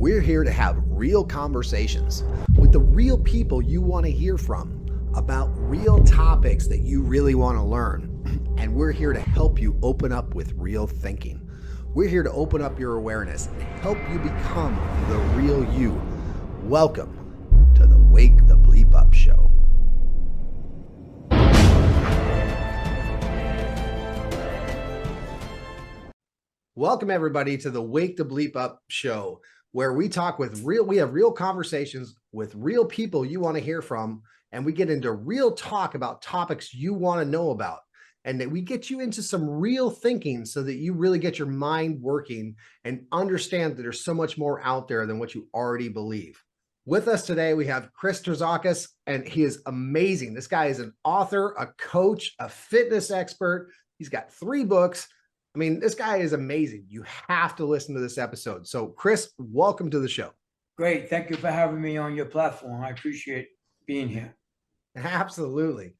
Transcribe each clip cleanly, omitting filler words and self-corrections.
We're here to have real conversations with the real people you want to hear from about real topics that you really want to learn. And we're here to help you open up with real thinking. We're here to open up your awareness and help you become the real you. Welcome to the Wake the Bleep Up Show. Welcome everybody to the Wake the Bleep Up Show, where we talk with we have real conversations with real people you want to hear from, and we get into real talk about topics you want to know about, and that we get you into some real thinking so that you really get your mind working and understand that there's so much more out there than what you already believe. With us today, we have Terzakos, and he is amazing. This guy is an author, a coach, a fitness expert. He's got 3 books. I mean, this guy is amazing. You have to listen to this episode. So, Chris, welcome to the show. Great. Thank you for having me on your platform. I appreciate being here. Absolutely.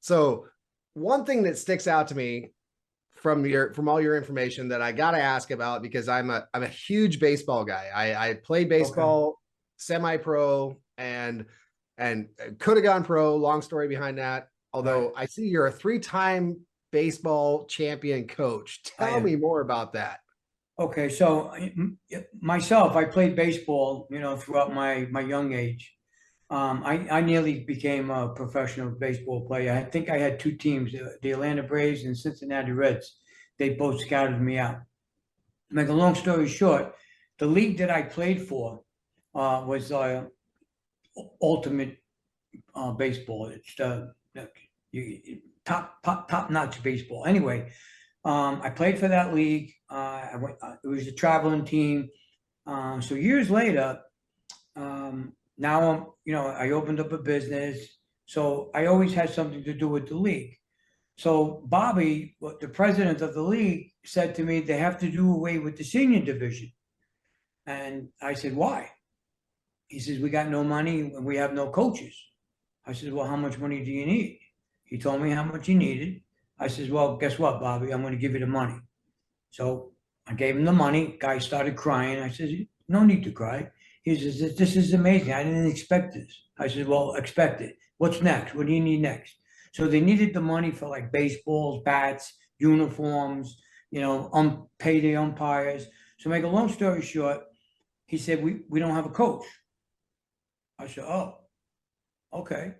So, one thing that sticks out to me from all your information that I got to ask about, because I'm a huge baseball guy. I played baseball, semi-pro, and could have gone pro. Long story behind that. Although I see you're a 3-time baseball champion coach. Tell me more about that. Okay, so myself, I played baseball, throughout my young age. I nearly became a professional baseball player. I think I had 2 teams, the Atlanta Braves and Cincinnati Reds. They both scouted me out. Make a long story short, the league that I played for was ultimate baseball. It's top-notch baseball. Anyway, I played for that league. It was a traveling team. So years later, now I opened up a business. So I always had something to do with the league. So Bobby, the president of the league, said to me, they have to do away with the senior division. And I said, why? He says, we got no money and we have no coaches. I said, well, how much money do you need? He told me how much he needed. I said, well, guess what, Bobby? I'm going to give you the money. So I gave him the money. Guy started crying. I said, no need to cry. He says, this is amazing. I didn't expect this. I said, well, expect it. What's next? What do you need next? So they needed the money for like baseballs, bats, uniforms, payday umpires. So make a long story short, he said, we don't have a coach. I said, oh, okay.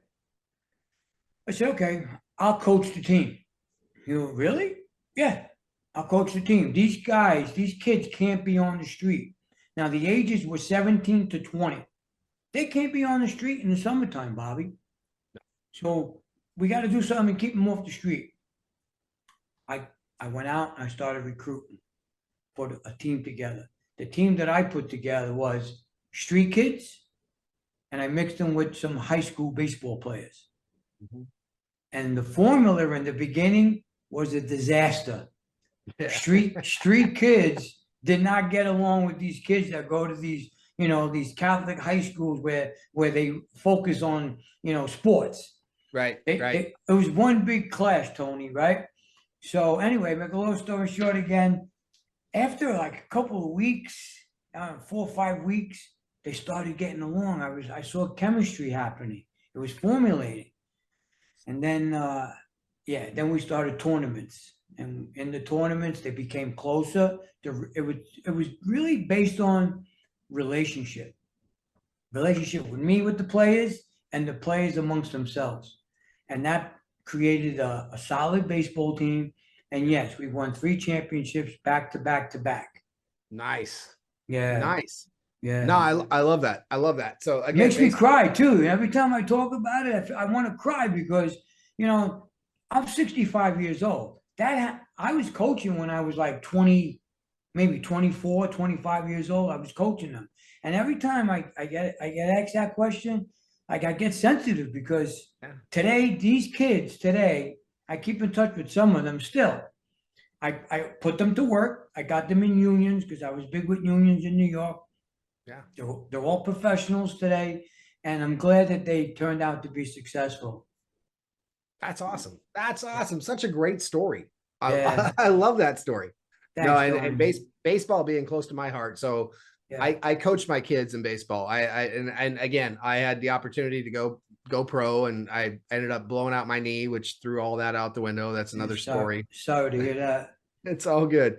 I said, okay, I'll coach the team. Really? Yeah, I'll coach the team. These kids can't be on the street. Now, the ages were 17 to 20. They can't be on the street in the summertime, Bobby. So we got to do something and keep them off the street. I went out and I started recruiting, put a team together. The team that I put together was street kids, and I mixed them with some high school baseball players. Mm-hmm. And the formula in the beginning was a disaster. Street kids did not get along with these kids that go to these Catholic high schools where they focus on, sports. Right. It was one big clash, Tony, right? So anyway, make a long story short again, after like a couple of weeks, 4 or 5 weeks, they started getting along. I saw chemistry happening. It was formulating. And then, then we started tournaments. And in the tournaments, they became closer. It was really based on relationship with me, with the players, and the players amongst themselves. And that created a solid baseball team. And yes, we won 3 championships back to back to back. Nice. Yeah. Nice. Yeah. No, I love that. I love that. So again, it makes me cry too. Every time I talk about it, I want to cry because, I'm 65 years old. I was coaching when I was like 20, maybe 24, 25 years old. I was coaching them. And every time I get asked that question, like I get sensitive because today, these kids today, I keep in touch with some of them still. I put them to work. I got them in unions because I was big with unions in New York. Yeah, they're all professionals today, and I'm glad that they turned out to be successful. That's awesome. That's awesome. Such a great story. I love that story. Thanks, and baseball being close to my heart. So I coached my kids in baseball. And again, I had the opportunity to go pro, and I ended up blowing out my knee, which threw all that out the window. That's another story. Sorry to hear that. It's all good.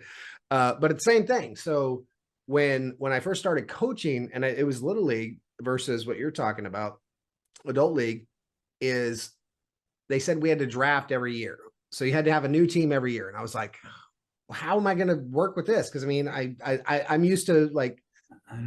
But it's the same thing. So when I first started coaching, and it was little league versus what you're talking about, adult league, is they said we had to draft every year. So you had to have a new team every year. And I was like, well, how am I going to work with this? Because I mean, I'm used to like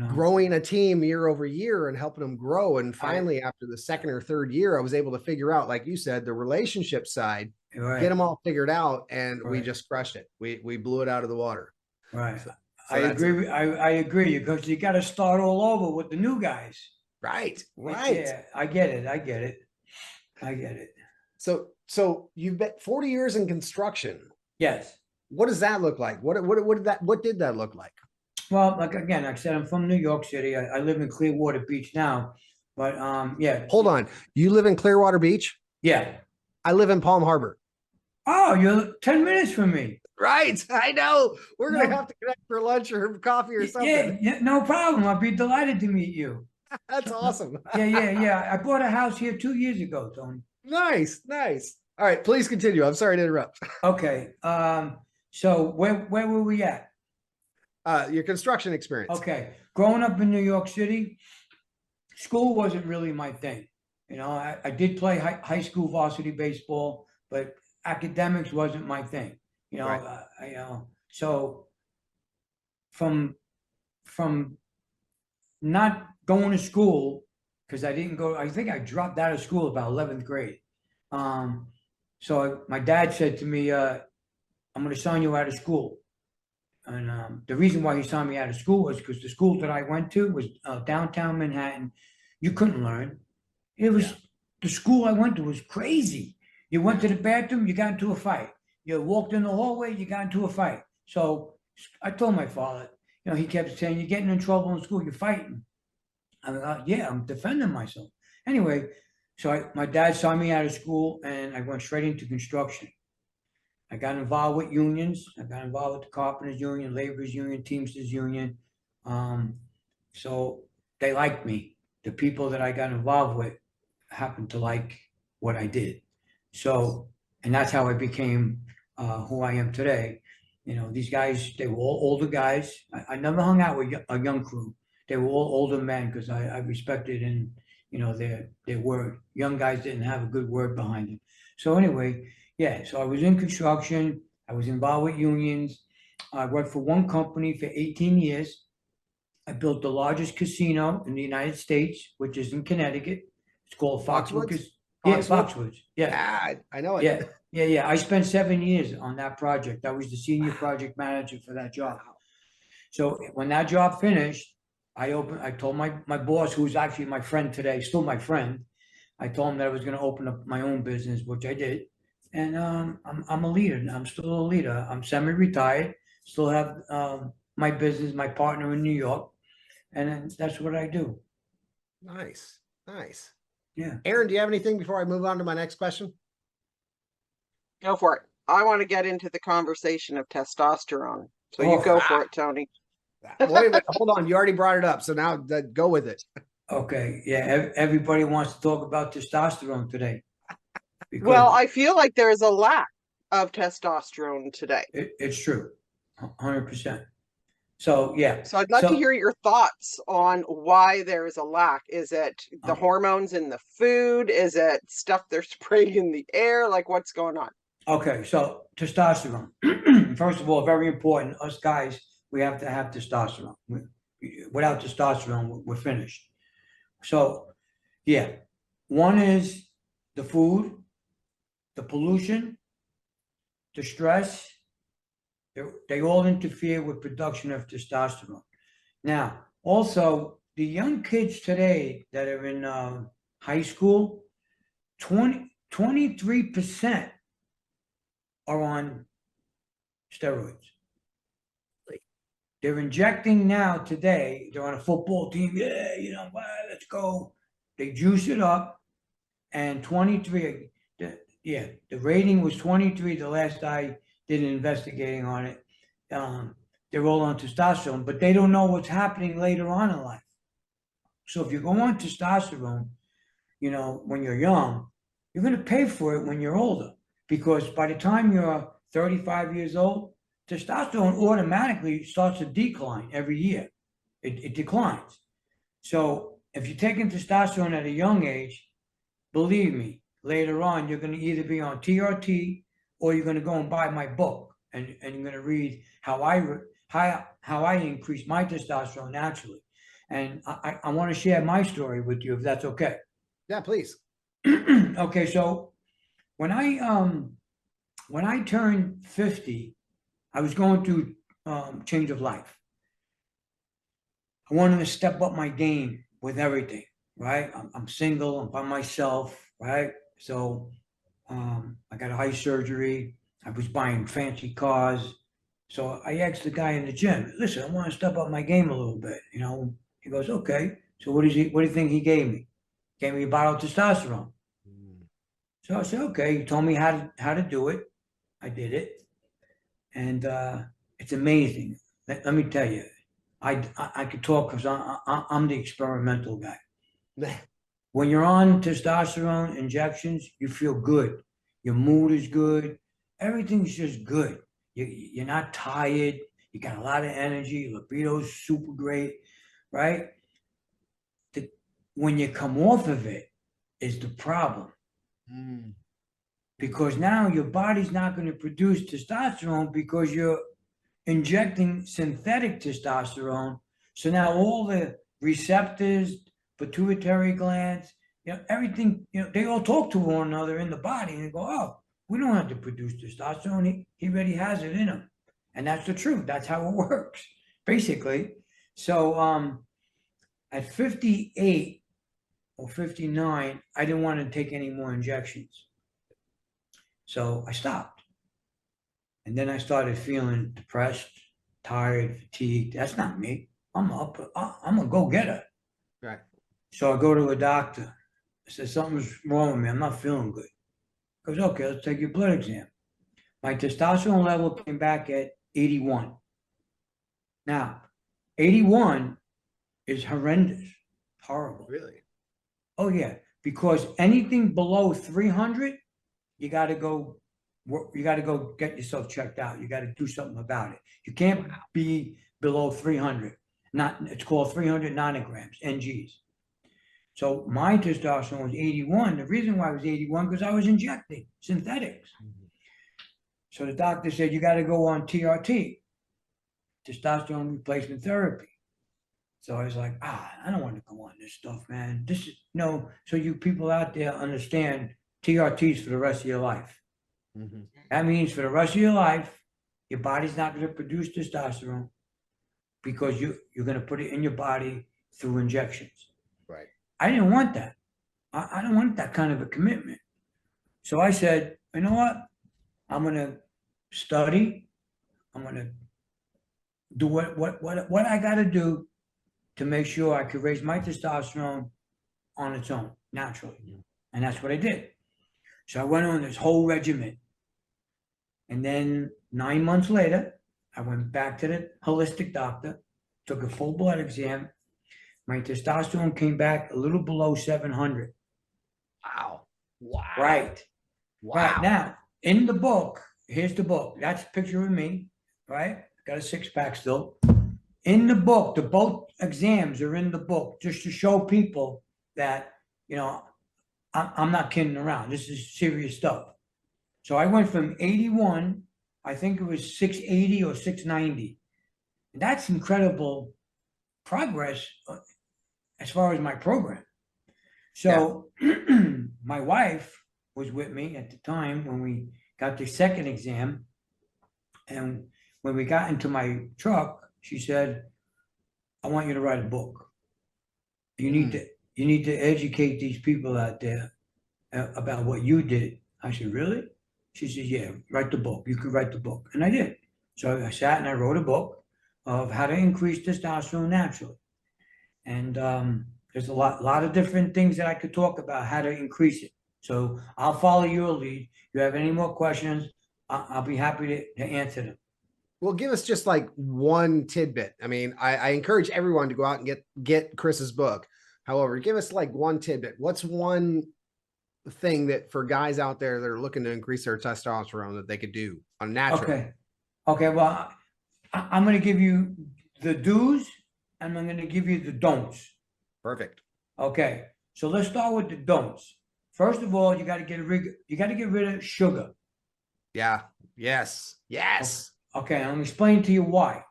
growing a team year over year and helping them grow. And finally, after the second or third year, I was able to figure out, like you said, the relationship side, get them all figured out, and we just crushed it. We blew it out of the water. Right. So I agree. I agree, because you got to start all over with the new guys. Right. Yeah, I get it. So you've been 40 years in construction. Yes. What does that look like? What did that look like? Well, like I said, I'm from New York City. I live in Clearwater Beach now, but yeah. Hold on. You live in Clearwater Beach? Yeah. I live in Palm Harbor. Oh, you're 10 minutes from me. Right. I know. We're going to have to connect for lunch or coffee or something. Yeah, no problem. I'll be delighted to meet you. That's awesome. Yeah. I bought a house here 2 years ago, Tony. Nice. All right, please continue. I'm sorry to interrupt. Okay. So where were we at? Your construction experience. Okay. Growing up in New York City, school wasn't really my thing. You know, I did play high school varsity baseball, but academics wasn't my thing. You know, right. So from not going to school, because I didn't go, I think I dropped out of school about 11th grade. So my dad said to me, I'm going to sign you out of school. And the reason why he signed me out of school was because the school that I went to was downtown Manhattan. You couldn't learn. It was the school I went to was crazy. You went to the bathroom, you got into a fight. You walked in the hallway, you got into a fight. So I told my father, you know, he kept saying, "You're getting in trouble in school, you're fighting." I'm like, yeah, I'm defending myself. Anyway, so my dad signed me out of school, and I went straight into construction. I got involved with unions. I got involved with the Carpenters Union, Laborers Union, Teamsters Union. So they liked me. The people that I got involved with happened to like what I did. So, and that's how I became who I am today. You know, these guys, they were all older guys. I never hung out with a young crew. They were all older men, because I respected, and you know, their word. Young guys didn't have a good word behind them. So anyway, yeah, so I was in construction. I was involved with unions. I worked for one company for 18 years. I built the largest casino in the United States, which is in Connecticut. It's called Foxwoods. Yeah, Foxwoods. Yeah, I know it. Yeah. I spent 7 years on that project. I was the senior project manager for that job. So when that job finished, I told my boss, who's actually my friend today, still my friend. I told him that I was going to open up my own business, which I did. And I'm a leader. I'm still a leader. I'm semi-retired. Still have my business, my partner in New York, and that's what I do. Nice. Yeah. Aaron, do you have anything before I move on to my next question? Go for it. I want to get into the conversation of testosterone. So you go for it, Tony. Wait a minute. Hold on. You already brought it up. So now go with it. Okay. Yeah. Everybody wants to talk about testosterone today. Well, I feel like there's a lack of testosterone today. It's true. 100%. So, yeah. So I'd love to hear your thoughts on why there is a lack. Is it the hormones in the food? Is it stuff they're spraying in the air? Like, what's going on? Okay. So testosterone, first of all, very important. Us guys, we have to have testosterone. Without testosterone, we're finished. So, yeah. One is the food, the pollution, the stress. They all interfere with production of testosterone. Now, also, the young kids today that are in high school, 23% are on steroids. They're injecting now today. They're on a football team. Yeah, you know, let's go. They juice it up, and 23. The rating was 23 the last I did an investigating on it. they're all on testosterone, but they don't know what's happening later on in life. So if you go on testosterone, you know, when you're young, you're going to pay for it when you're older, because by the time you're 35 years old, testosterone automatically starts to decline every year. It declines. So if you're taking testosterone at a young age, believe me, later on, you're going to either be on TRT or you're going to go and buy my book, and you're going to read how I increased my testosterone naturally. And I want to share my story with you, if that's okay. Yeah, please. Okay, so when I turned 50, I was going through change of life. I wanted to step up my game with everything, right? I'm single, I'm by myself, right? So I got eye surgery. I was buying fancy cars. So I asked the guy in the gym, listen, I want to step up my game a little bit, you know? He goes, okay. So what do you think he gave me? Gave me a bottle of testosterone. So I said, okay. He told me how to do it. I did it. And it's amazing. Let me tell you, I could talk because I'm the experimental guy. When you're on testosterone injections, you feel good. Your mood is good. Everything's just good. You're not tired. You got a lot of energy. Libido's super great, right? When you come off of it is the problem. Because now your body's not going to produce testosterone because you're injecting synthetic testosterone. So now all the receptors, pituitary glands, you know, everything, you know, they all talk to one another in the body and go, oh, we don't have to produce testosterone. He already has it in him. And that's the truth. That's how it works, basically. So at 58 or 59, I didn't want to take any more injections. So I stopped. And then I started feeling depressed, tired, fatigued. That's not me. I'm a go-getter. Right. So I go to a doctor. I said, something's wrong with me. I'm not feeling good. He goes, okay, let's take your blood exam. My testosterone level came back at 81. Now, 81 is horrendous, horrible. Really? Oh, yeah, because anything below 300, you got to go get yourself checked out. You got to do something about it. You can't be below 300. It's called 300 nanograms, NGs. So my testosterone was 81. The reason why I was 81 because I was injecting synthetics. So the doctor said, you got to go on TRT, testosterone replacement therapy. So I was like, I don't want to go on this stuff, man. This is so you people out there understand TRTs for the rest of your life. That means for the rest of your life, your body's not going to produce testosterone because you're going to put it in your body through injections. Right. I didn't want that. I don't want that kind of a commitment. So I said, you know what? I'm going to study. I'm going to do what I got to do to make sure I could raise my testosterone on its own, naturally. And that's what I did. So I went on this whole regimen. And then 9 months later, I went back to the holistic doctor, took a full blood exam. My testosterone came back a little below 700. Wow. Right. Right. Now, in the book, here's the book. That's a picture of me, right? Got a six-pack still. In the book, the both exams are in the book just to show people that, I'm not kidding around. This is serious stuff. So I went from 81, I think it was 680 or 690. And that's incredible progress as far as my program. So my wife was with me at the time when we got the second exam. And when we got into my truck, she said, I want you to write a book. You need to educate these people out there about what you did. I said, really? She said, yeah, write the book. You could write the book. And I did. So I sat and I wrote a book of how to increase testosterone naturally. And there's a lot of different things that I could talk about how to increase it. So I'll follow your lead. If you have any more questions, I'll be happy to answer them. Well, give us just like one tidbit. I mean, I encourage everyone to go out and get Chris's book. However, give us like one tidbit. What's one thing that for guys out there that are looking to increase their testosterone that they could do on natural? Okay. Okay. Well, I'm going to give you the do's and I'm going to give you the don'ts. Perfect. Okay. So let's start with the don'ts. First of all, you got to get rid of sugar. Yeah. Yes. Yes. Okay. I'm going to explain to you why.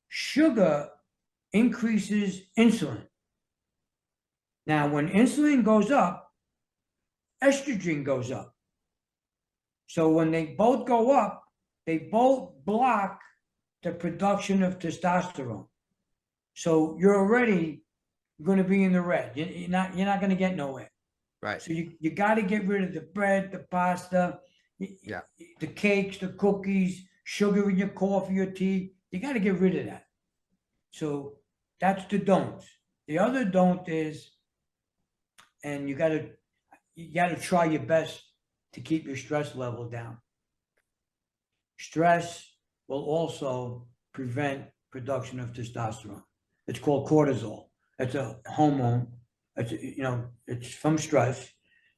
Sugar increases insulin. Now, when insulin goes up, estrogen goes up. So when they both go up, they both block the production of testosterone. So you're already going to be in the red. You're not going to get nowhere. Right. So you got to get rid of the bread, the pasta, Yeah, the cakes, the cookies, sugar in your coffee or tea. You got to get rid of that. So that's the don't. The other don't is, and you got to try your best to keep your stress level down. Stress will also prevent production of testosterone. It's called cortisol. It's a hormone. It's from stress.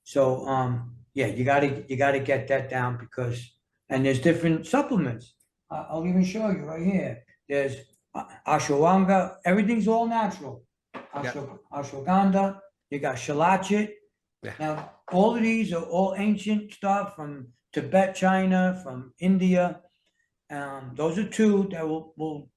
So yeah, you gotta get that down and there's different supplements. I'll even show you right here. There's ashwagandha. Everything's all natural. Ashwagandha. You got shilajit. Yeah. Now, all of these are all ancient stuff from Tibet, China, from India. Those are two that will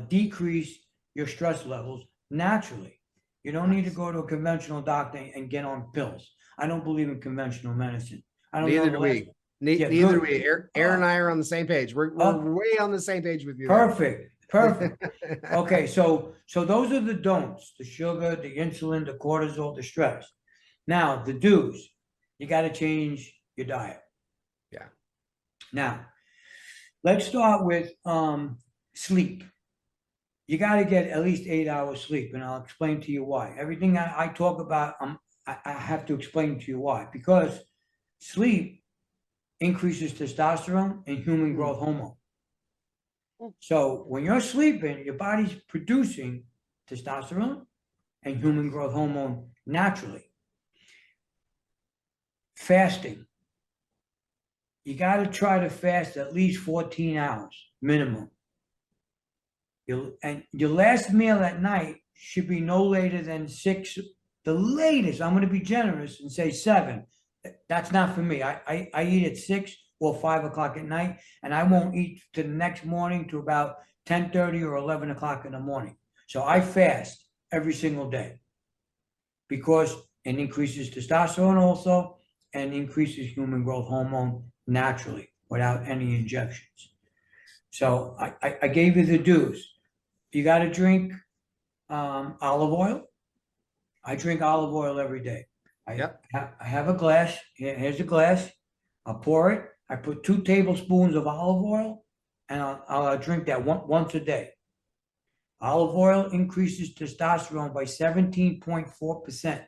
decrease your stress levels naturally. You don't need to go to a conventional doctor and get on pills. I don't believe in conventional medicine. I don't neither know do we. Neither do we. Aaron and I are on the same page. We're way on the same page with you. Perfect. Okay, so those are the don'ts: the sugar, the insulin, the cortisol, the stress. Now, the do's: you got to change your diet. Yeah. Now, let's start with sleep. You got to get at least 8 hours sleep, and I'll explain to you why. Everything I talk about, I have to explain to you why. Because sleep increases testosterone and human growth hormone. So when you're sleeping, your body's producing testosterone and human growth hormone naturally. Fasting. You got to try to fast at least 14 hours minimum. And your last meal at night should be no later than 6. The latest, I'm going to be generous and say 7. That's not for me. I eat at 6 or 5 o'clock at night, and I won't eat to the next morning to about 10:30 or 11 o'clock in the morning. So I fast every single day because it increases testosterone also and increases human growth hormone naturally without any injections. So I gave you the do's. You got to drink olive oil. I drink olive oil every day. I have a glass. Here's a glass. I'll pour it. I put 2 tablespoons of olive oil, and I'll drink that once a day. Olive oil increases testosterone by 17.4%.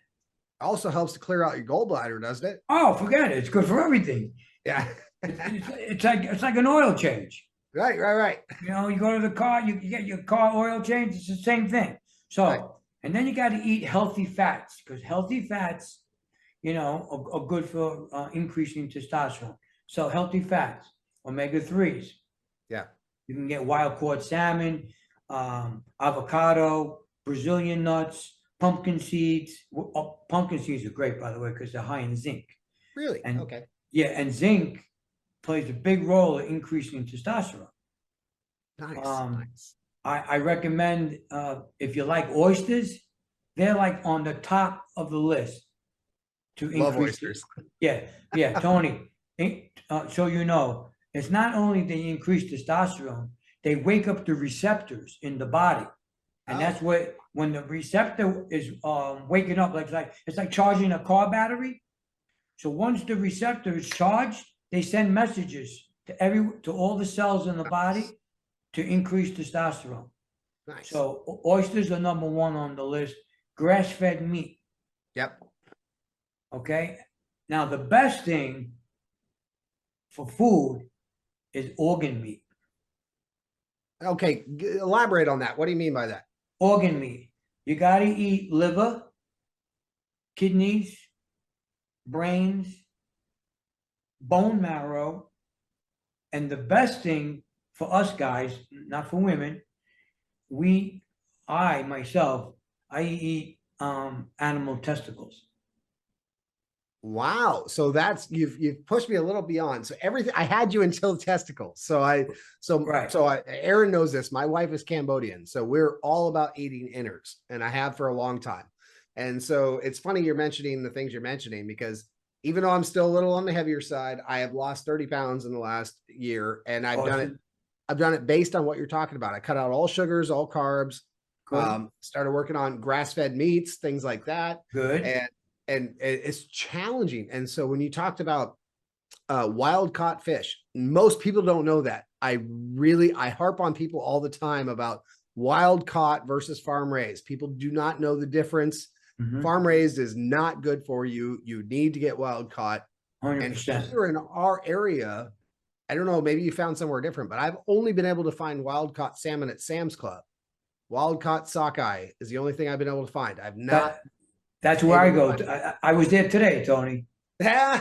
Also helps to clear out your gallbladder, doesn't it? Oh, forget it. It's good for everything. Yeah. It's like an oil change. Right. You know, you go to the car, you get your car oil change. It's the same thing. So, right. And then you got to eat healthy fats because healthy fats, are good for increasing testosterone. So healthy fats, omega-3s. Yeah. You can get wild caught salmon, avocado, Brazilian nuts, pumpkin seeds. Pumpkin seeds are great, by the way, because they're high in zinc. Really? And, okay. Yeah, and zinc plays a big role in increasing testosterone. Nice. I recommend if you like oysters, they're like on the top of the list to increase. Love oysters. Yeah, Tony. So it's not only they increase testosterone, they wake up the receptors in the body, and that's what when the receptor is waking up, it's like charging a car battery. So once the receptor is charged, they send messages to all the cells in the body to increase testosterone. Nice. So oysters are number 1 on the list. Grass-fed meat. Yep. Okay. Now the best thing for food is organ meat. Okay, elaborate on that. What do you mean by that? Organ meat. You got to eat liver, kidneys, brains, bone marrow, and the best thing for us guys, not for women, I myself, I eat animal testicles. Wow. So that's you've pushed me a little beyond. So everything I had you until testicles. So Aaron knows this. My wife is Cambodian. So we're all about eating innards, and I have for a long time. And so it's funny you're mentioning the things you're mentioning, because even though I'm still a little on the heavier side, I have lost 30 pounds in the last year, and I've done it based on what you're talking about. I cut out all sugars, all carbs, started working on grass-fed meats, things like that. Good. And it's challenging. And so when you talked about wild caught fish, most people don't know that. I harp on people all the time about wild caught versus farm raised. People do not know the difference. Farm raised is not good for you. You need to get wild caught. 100%. And here in our area, I don't know, maybe you found somewhere different, but I've only been able to find wild caught salmon at Sam's Club. Wild caught sockeye is the only thing I've been able to find. I've not. That's where I go. I was there today, Tony. I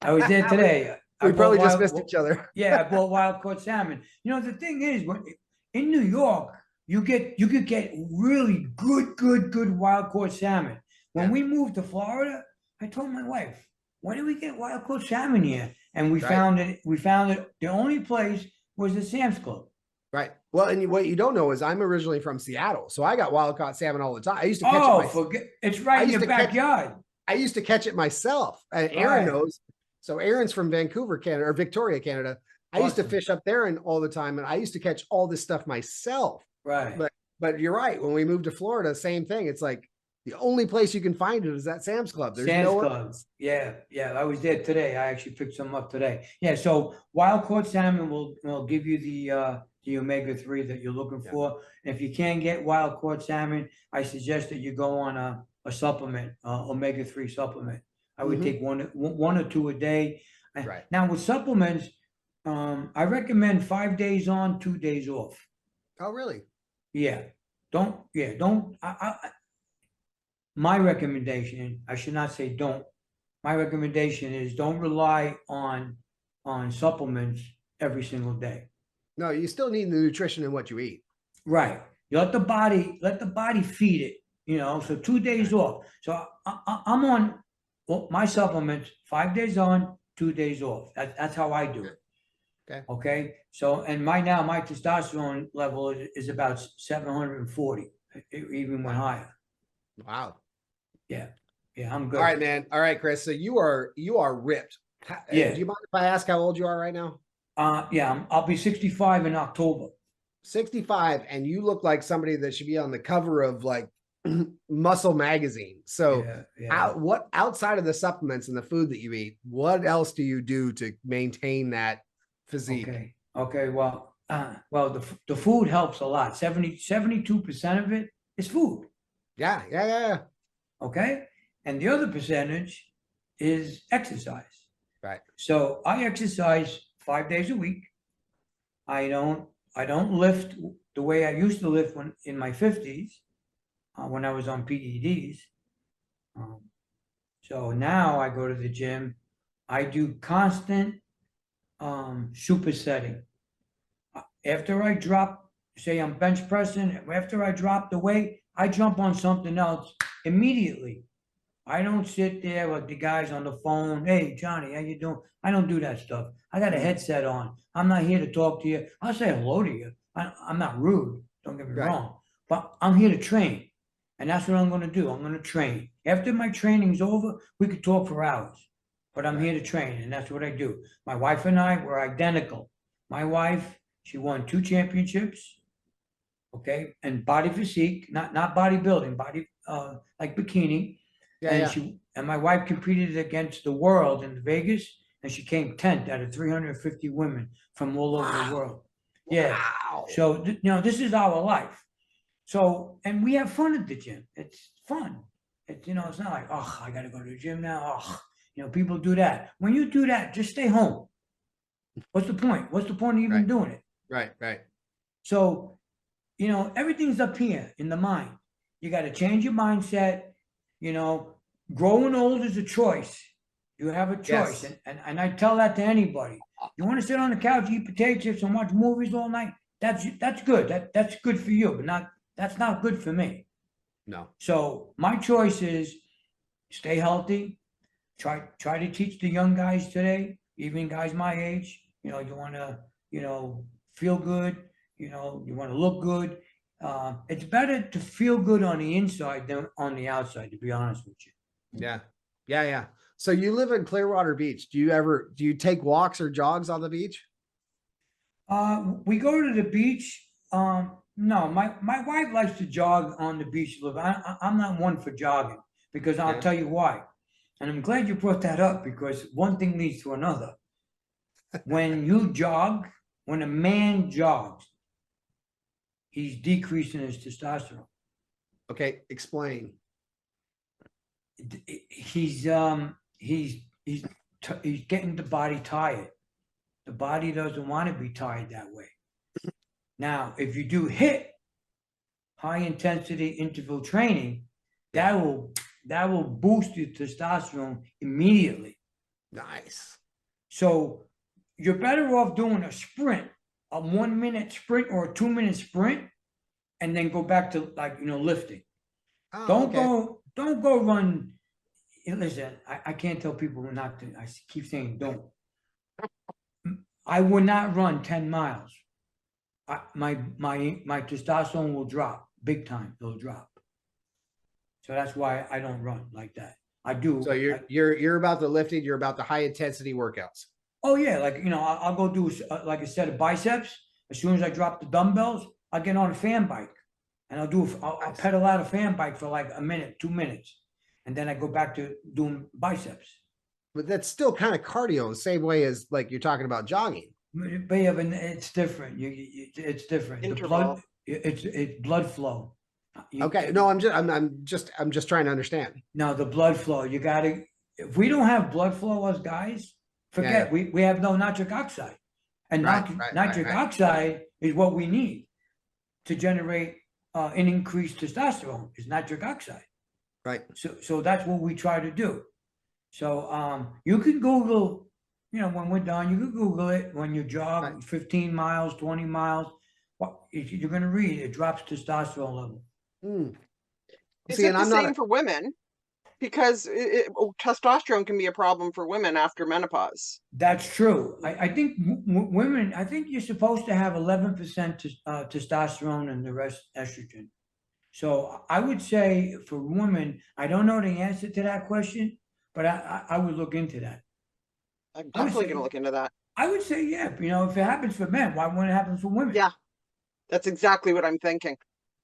was there today. We probably just missed each other. Yeah, I bought wild caught salmon. You know, the thing is, in New York, you could get really good wild caught salmon. When we moved to Florida, I told my wife, "When do we get wild caught salmon here?" And we found it. We found it. The only place was the Sam's Club. Right. Well, and what you don't know is I'm originally from Seattle, so I got wild caught salmon all the time. I used to catch it. It's right in your backyard. I used to catch it myself. And Aaron knows. So Aaron's from Vancouver, Canada, or Victoria, Canada. I used to fish up there all the time, and I used to catch all this stuff myself. Right. But you're right. When we moved to Florida, same thing. It's like the only place you can find it is at Sam's Club. There's nowhere else. Yeah. I was there today. I actually picked some up today. Yeah. So wild caught salmon will give you the omega-3 that you're looking for. And if you can't get wild caught salmon, I suggest that you go on a supplement, omega-3 supplement. I would take one or two a day. Right. Now with supplements, I recommend 5 days on, 2 days off. Oh, really? Yeah. My recommendation, I should not say don't. My recommendation is don't rely on supplements every single day. No, you still need the nutrition in what you eat. Right. You let the body feed it, you know, so 2 days off. So I'm on my supplements, 5 days on, 2 days off. That's how I do it. Okay. So, and my testosterone level is about 740. It even went higher. Wow. Yeah, I'm good. All right, man. All right, Chris. So you are ripped. Yeah. Do you mind if I ask how old you are right now? Yeah, I'll be 65 in October. 65, and you look like somebody that should be on the cover of like Muscle magazine. So what outside of the supplements and the food that you eat, what else do you do to maintain that physique? Okay. Well, the food helps a lot. 72% of it is food. Yeah. Okay. And the other percentage is exercise. Right. So I exercise 5 days a week. I don't lift the way I used to lift when in my 50s, when I was on PEDs. So now I go to the gym. I do constant supersetting. After I drop, say I'm bench pressing, after I drop the weight, I jump on something else immediately. I don't sit there with the guys on the phone. Hey, Johnny, how you doing? I don't do that stuff. I got a headset on. I'm not here to talk to you. I'll say hello to you. I'm not rude. Don't get me wrong. But I'm here to train. And that's what I'm going to do. I'm going to train. After my training's over, we could talk for hours. But I'm here to train, and that's what I do. My wife and I were identical. My wife, she won 2 championships. Okay, and body physique, not bodybuilding, body like bikini. And my wife competed against the world in Vegas, and she came 10th out of 350 women from all over the world. Yeah. Wow. So this is our life. So, and we have fun at the gym. It's fun. It's it's not like, oh, I got to go to the gym now. Oh, people do that. When you do that, just stay home. What's the point? What's the point of even doing it? Right. So, you know, everything's up here in the mind. You got to change your mindset. You know, growing old is a choice. You have a choice. Yes. And I tell that to anybody. You want to sit on the couch, eat potato chips, and watch movies all night? That's good. That's good for you, but that's not good for me. No. So my choice is stay healthy. Try to teach the young guys today, even guys my age. You know, you want to, you know, feel good. You know, you want to look good. It's better to feel good on the inside than on the outside, to be honest with you. Yeah. Yeah. Yeah. So you live in Clearwater Beach. Do you take walks or jogs on the beach? We go to the beach. No, my wife likes to jog on the beach. Look, I'm not one for jogging because I'll Yeah. tell you why. And I'm glad you brought that up because one thing leads to another. When you jog, when a man jogs, he's decreasing his testosterone. Okay. Explain. He's getting the body tired. The body doesn't want to be tired that way. Now, if you do HIIT, high intensity interval training, that will boost your testosterone immediately. Nice. So you're better off doing a sprint, a 1 minute sprint or a 2 minute sprint, and then go back to, like, you know, lifting. Oh, Don't go run. Listen, I can't tell people not to. I keep saying don't. I would not run 10 miles. My testosterone will drop big time. It'll drop. So that's why I don't run like that. I do. So you're about the lifting. You're about the high intensity workouts. Oh yeah, like, you know, I'll go do like a set of biceps. As soon as I drop the dumbbells, I'll get on a fan bike, and I'll pedal out a fan bike for like a minute, 2 minutes, and then I go back to doing biceps. But that's still kind of cardio in the same way as like you're talking about jogging. But yeah, but it's different. It's different. Interval. The blood, it's blood flow. Okay. No, I'm just trying to understand. No, the blood flow. You got to. If we don't have blood flow, us guys, forget. Yeah. We have no nitric oxide, and nitric oxide is what we need to generate an increased testosterone. Is nitric oxide. Right. So that's what we try to do. So you can Google, you know, when we're done, you can Google it when you jog Right. 15 miles, 20 miles. What you're going to read, it drops testosterone level. Is See, it and the I'm not same for women? Because testosterone can be a problem for women after menopause. That's true. I think women, I think you're supposed to have 11% testosterone and the rest estrogen. So I would say for women, I don't know the answer to that question, but I would look into that. I'm definitely going to look into that. I would say, yeah, you know, if it happens for men, why wouldn't it happen for women? Yeah, that's exactly what I'm thinking.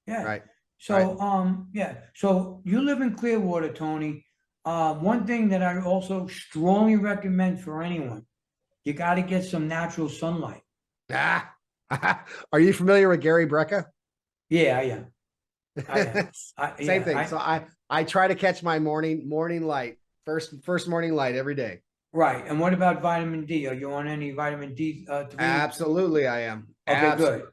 Yeah. right. So, yeah. So you live in Clearwater, Tony. One thing that I also strongly recommend for anyone, you got to get some natural sunlight. Ah. Are you familiar with Gary Brecka? Yeah, I am. Same thing. So I try to catch my morning light, first morning light every day. Right. And what about vitamin D? Are you on any vitamin D3? Absolutely, I am. Okay, Absolutely. good.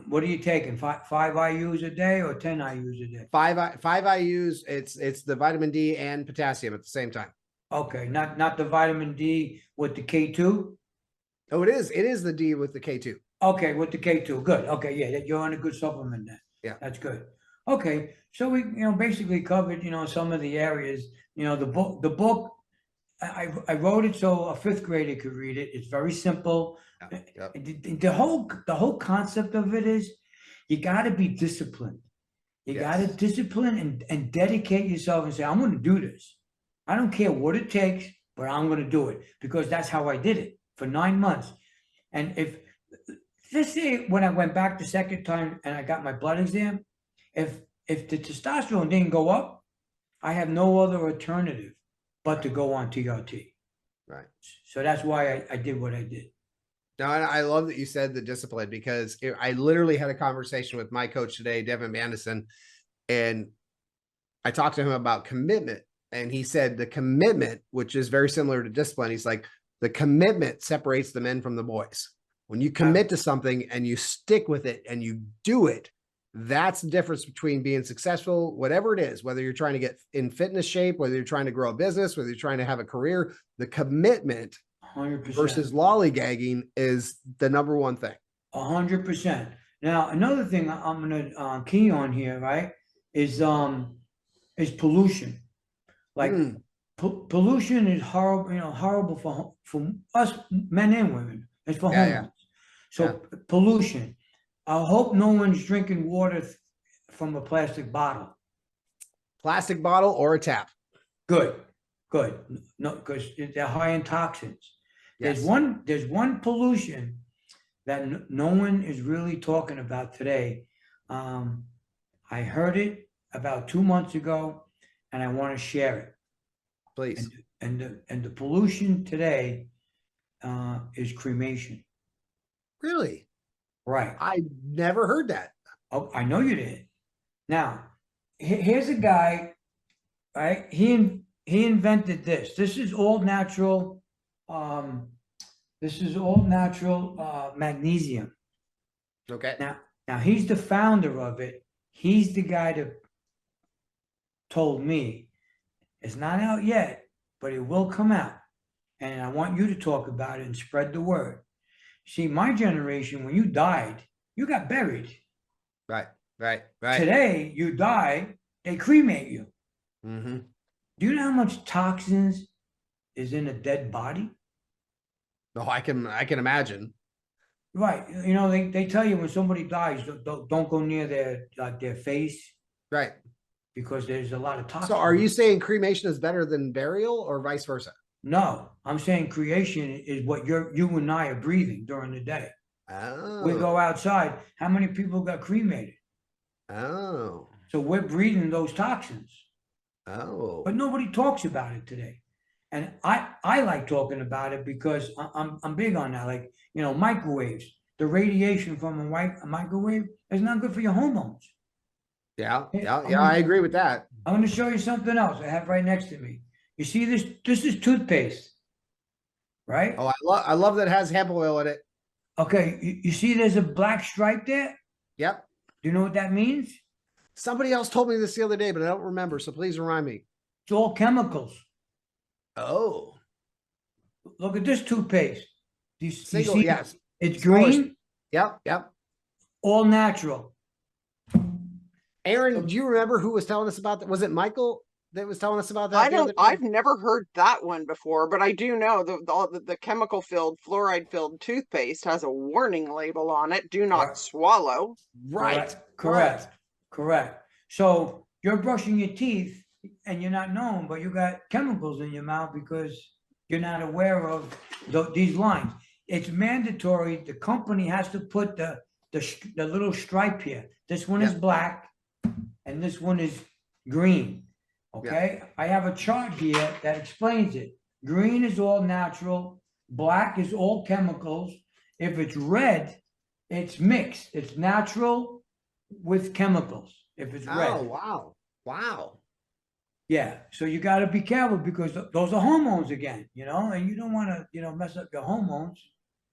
What are you taking? Five IUs a day or 10 IUs a day? Five IUs. It's the vitamin D and potassium at the same time. Okay, not the vitamin D with the K2? Oh, it is the D with the K2. Okay, with the K2. Good. Okay, yeah, you're on a good supplement then. Yeah. That's good. Okay, so we, you know, basically covered, you know, some of the areas. You know, the book, I wrote it so a fifth grader could read it. It's very simple. Yep. The whole concept of it is you got to be disciplined. You got to discipline and dedicate yourself and say, I'm going to do this. I don't care what it takes, but I'm going to do it, because that's how I did it for 9 months. And if, let's say when I went back the second time and I got my blood exam, if the testosterone didn't go up, I have no other alternative but to go on TRT. Right. So that's why I did what I did. No, and I love that you said the discipline, because I literally had a conversation with my coach today, Devin Bandison, and I talked to him about commitment. And he said the commitment, which is very similar to discipline, he's like, the commitment separates the men from the boys. When you commit to something and you stick with it and you do it, that's the difference between being successful, whatever it is, whether you're trying to get in fitness shape, whether you're trying to grow a business, whether you're trying to have a career. The commitment 100%. versus lollygagging is the number one thing. 100%. Now, another thing I'm gonna key on here, right, is pollution. Like pollution is horrible, horrible for us men and women. It's for hormones. So pollution. I hope no one's drinking water from a plastic bottle. Plastic bottle or a tap. Good. No, because they're high in toxins. Yes. There's one pollution that no one is really talking about today. I heard it about 2 months ago, and I want to share it. Please. And the pollution today is cremation. Really? Right. I never heard that. Oh, I know you did. Now, here's a guy, right? He invented this. This is all natural. This is all natural magnesium. Okay. Now he's the founder of it. He's the guy that told me it's not out yet, but it will come out. And I want you to talk about it and spread the word. See, my generation, when you died, you got buried. Right. Today, you die, they cremate you. Mm-hmm. Do you know how much toxins is in a dead body? No, I can imagine. Right. They tell you when somebody dies, don't go near their face. Right. Because there's a lot of toxins. So are you saying cremation is better than burial or vice versa? No, I'm saying creation is what you and I are breathing during the day. Oh. We go outside. How many people got cremated? Oh. So we're breathing those toxins. Oh. But nobody talks about it today. And I like talking about it because I'm big on that. Like, microwaves, the radiation from a microwave is not good for your hormones. Yeah, I agree with that. I'm going to show you something else I have right next to me. You see this? This is toothpaste, right? Oh, I love that it has hemp oil in it. Okay, you see there's a black stripe there? Yep. Do you know what that means? Somebody else told me this the other day, but I don't remember, so please remind me. It's all chemicals. Oh. Look at this toothpaste. Do you see? Yes. It's green. Yep. All natural. Aaron, do you remember who was telling us about that? Was it Michael that was telling us about that? I've never heard that one before, but I do know the chemical filled, fluoride filled toothpaste has a warning label on it. Do not swallow. Right. Correct. So you're brushing your teeth and you're not knowing, but you got chemicals in your mouth because you're not aware of these lines. It's mandatory. The company has to put the little stripe here. This one is black and this one is green. Okay. I have a chart here that explains it. Green is all natural. Black is all chemicals. If it's red, it's mixed. It's natural with chemicals. If it's red. Oh, wow. Yeah. So you got to be careful because those are hormones again, and you don't want to, mess up your hormones.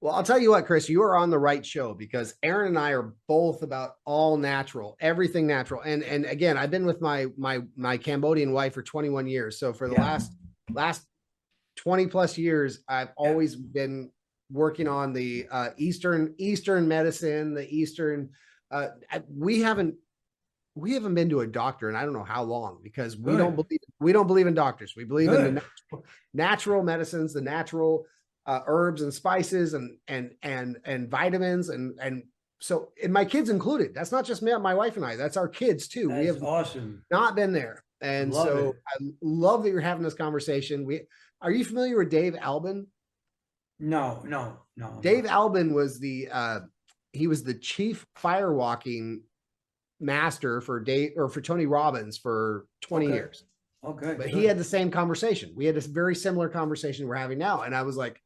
Well, I'll tell you what, Chris, you are on the right show because Aaron and I are both about all natural, everything natural. And again, I've been with my Cambodian wife for 21 years. So for the last 20 plus years, I've always been working on the Eastern medicine, the Eastern, we haven't been to a doctor in I don't know how long because we don't believe in doctors. We believe in the natural medicines, the natural herbs and spices and vitamins and so, and my kids included. That's not just me, my wife and I. That's our kids too. That's we have awesome. Not been there, and so I love that you're having this conversation. Are you familiar with Dave Albin? No. Dave Albin was he was the chief firewalking master for Tony Robbins for 20 years. Okay. But he had the same conversation. We had this very similar conversation we're having now. And I was like,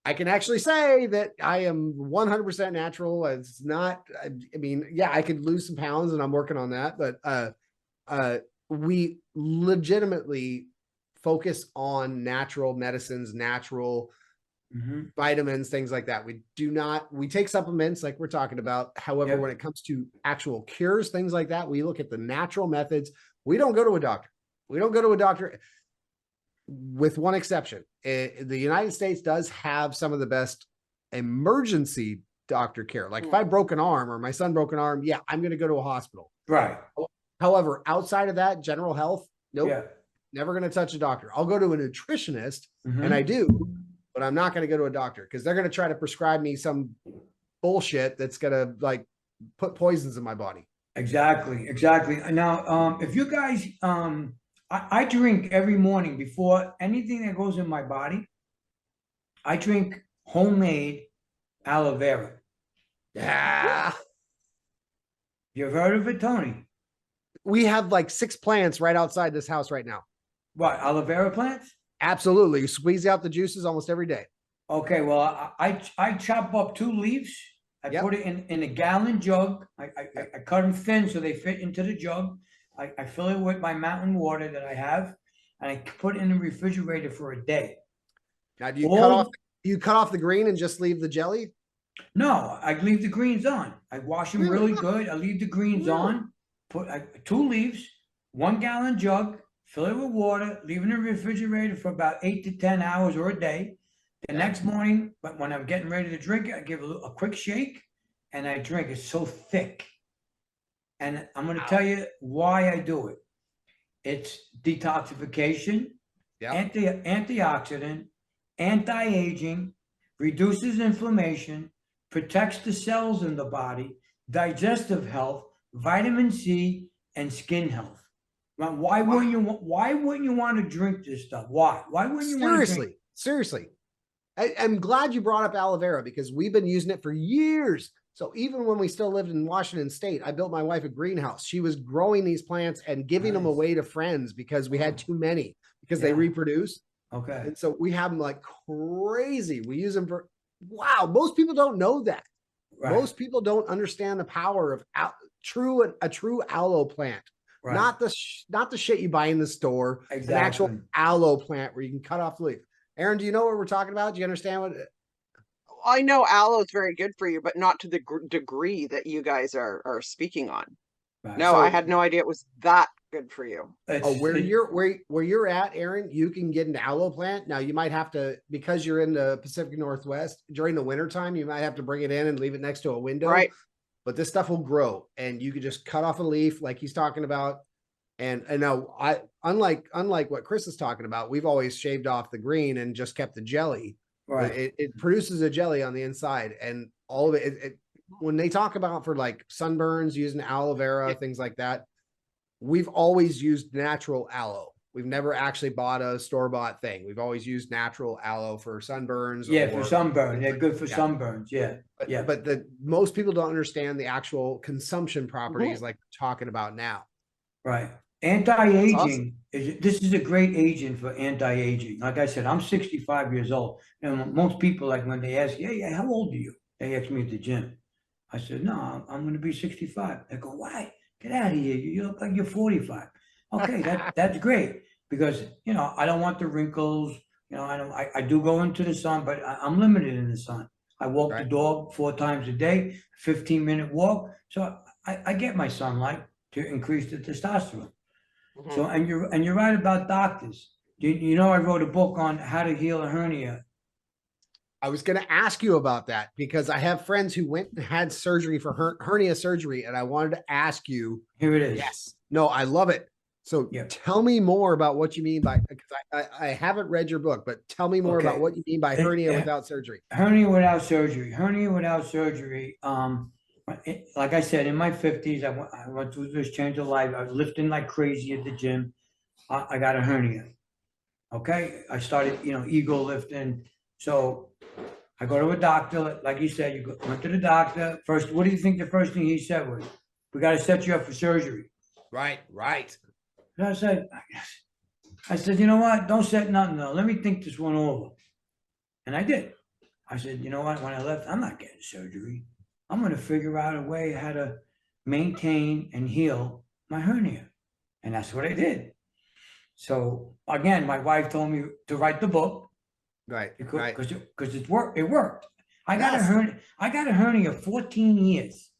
I can actually say that I am 100% natural. It's not, I mean, yeah, I could lose some pounds and I'm working on that, but we legitimately focus on natural medicines, natural vitamins, things like that. We take supplements like we're talking about. However, when it comes to actual cures, things like that, we look at the natural methods. We don't go to a doctor. We don't go to a doctor with one exception. The United States does have some of the best emergency doctor care. Like if I broke an arm or my son broke an arm, yeah, I'm going to go to a hospital. Right. However, outside of that, general health, nope, Yeah. never going to touch a doctor. I'll go to a nutritionist, and I do, but I'm not going to go to a doctor because they're going to try to prescribe me some bullshit that's going to like put poisons in my body. Exactly. Now, if you guys, I drink every morning before anything that goes in my body. I drink homemade aloe vera. Yeah. You've heard of it, Tony? We have like 6 plants right outside this house right now. What, aloe vera plants? Absolutely. You squeeze out the juices almost every day. Okay, well, I chop up 2 leaves. I put it in a gallon jug. I cut them thin so they fit into the jug. I fill it with my mountain water that I have, and I put it in the refrigerator for a day. Now, do you cut off the green and just leave the jelly? No, I leave the greens on. I wash them really good. I leave the greens on. Put 2 leaves, 1 gallon jug, fill it with water, leave it in the refrigerator for about 8 to 10 hours or a day. The next morning, when I'm getting ready to drink it, I give a quick shake and I drink. It's so thick. And I'm going to tell you why I do it. It's detoxification, antioxidant, anti-aging, reduces inflammation, protects the cells in the body, digestive health, vitamin C, and skin health. Now, why wouldn't you want to drink this stuff? Why? Why wouldn't you want to drink? Seriously. I'm glad you brought up aloe vera because we've been using it for years. So even when we still lived in Washington State, I built my wife a greenhouse. She was growing these plants and giving them away to friends because we had too many because they reproduce. Okay. And so we have them like crazy. We use them for, wow, most people don't know that. Right. Most people don't understand the power of a true aloe plant. Right. Not the shit you buy in the store. Exactly. An actual aloe plant where you can cut off the leaf. Aaron, do you know what we're talking about? Do you understand what? I know aloe is very good for you, but not to the degree that you guys are speaking on. Right. No, so, I had no idea it was that good for you. Where you're at, Aaron, you can get an aloe plant. Now you might have to, because you're in the Pacific Northwest during the wintertime, you might have to bring it in and leave it next to a window. Right. But this stuff will grow and you can just cut off a leaf like he's talking about. And now unlike what Chris is talking about, we've always shaved off the green and just kept the jelly. Right. It produces a jelly on the inside, and all of it, when they talk about for like sunburns using aloe vera, things like that, we've always used natural aloe. We've never actually bought a store-bought thing. We've always used natural aloe for sunburns. Yeah, for sunburn. They're good for sunburns. Yeah. But most people don't understand the actual consumption properties like we're talking about now. Right. Anti-aging, this is a great agent for anti-aging. Like I said, I'm 65 years old. And most people, like when they ask, hey, how old are you? They ask me at the gym. I said, no, I'm going to be 65. They go, why? Get out of here. You look like you're 45. Okay, that's great. Because, I don't want the wrinkles. I do go into the sun, but I'm limited in the sun. I walk the dog 4 times a day, 15-minute walk. So I get my sunlight to increase the testosterone. Mm-hmm. So, and you're right about doctors. I wrote a book on how to heal a hernia. I was going to ask you about that because I have friends who went and had surgery for hernia surgery, and I wanted to ask you. Here it is. Yes. No, I love it. So tell me more about what you mean by, because I haven't read your book, but tell me more about what you mean by hernia without surgery. Hernia without surgery. Hernia without surgery. Like I said, in my 50s, I went through this change of life. I was lifting like crazy at the gym. I got a hernia. Okay. I started, ego lifting. So I go to a doctor. Like you said, went to the doctor. First, what do you think the first thing he said was? We got to set you up for surgery. Right. And I said, you know what? Don't set nothing though. Let me think this one over. And I did. I said, you know what? When I left, I'm not getting surgery. I'm going to figure out a way how to maintain and heal my hernia. And that's what I did. So again, my wife told me to write the book. Right. because Right. because it worked. It worked. I got a Yes. hernia. I got a hernia 14 years.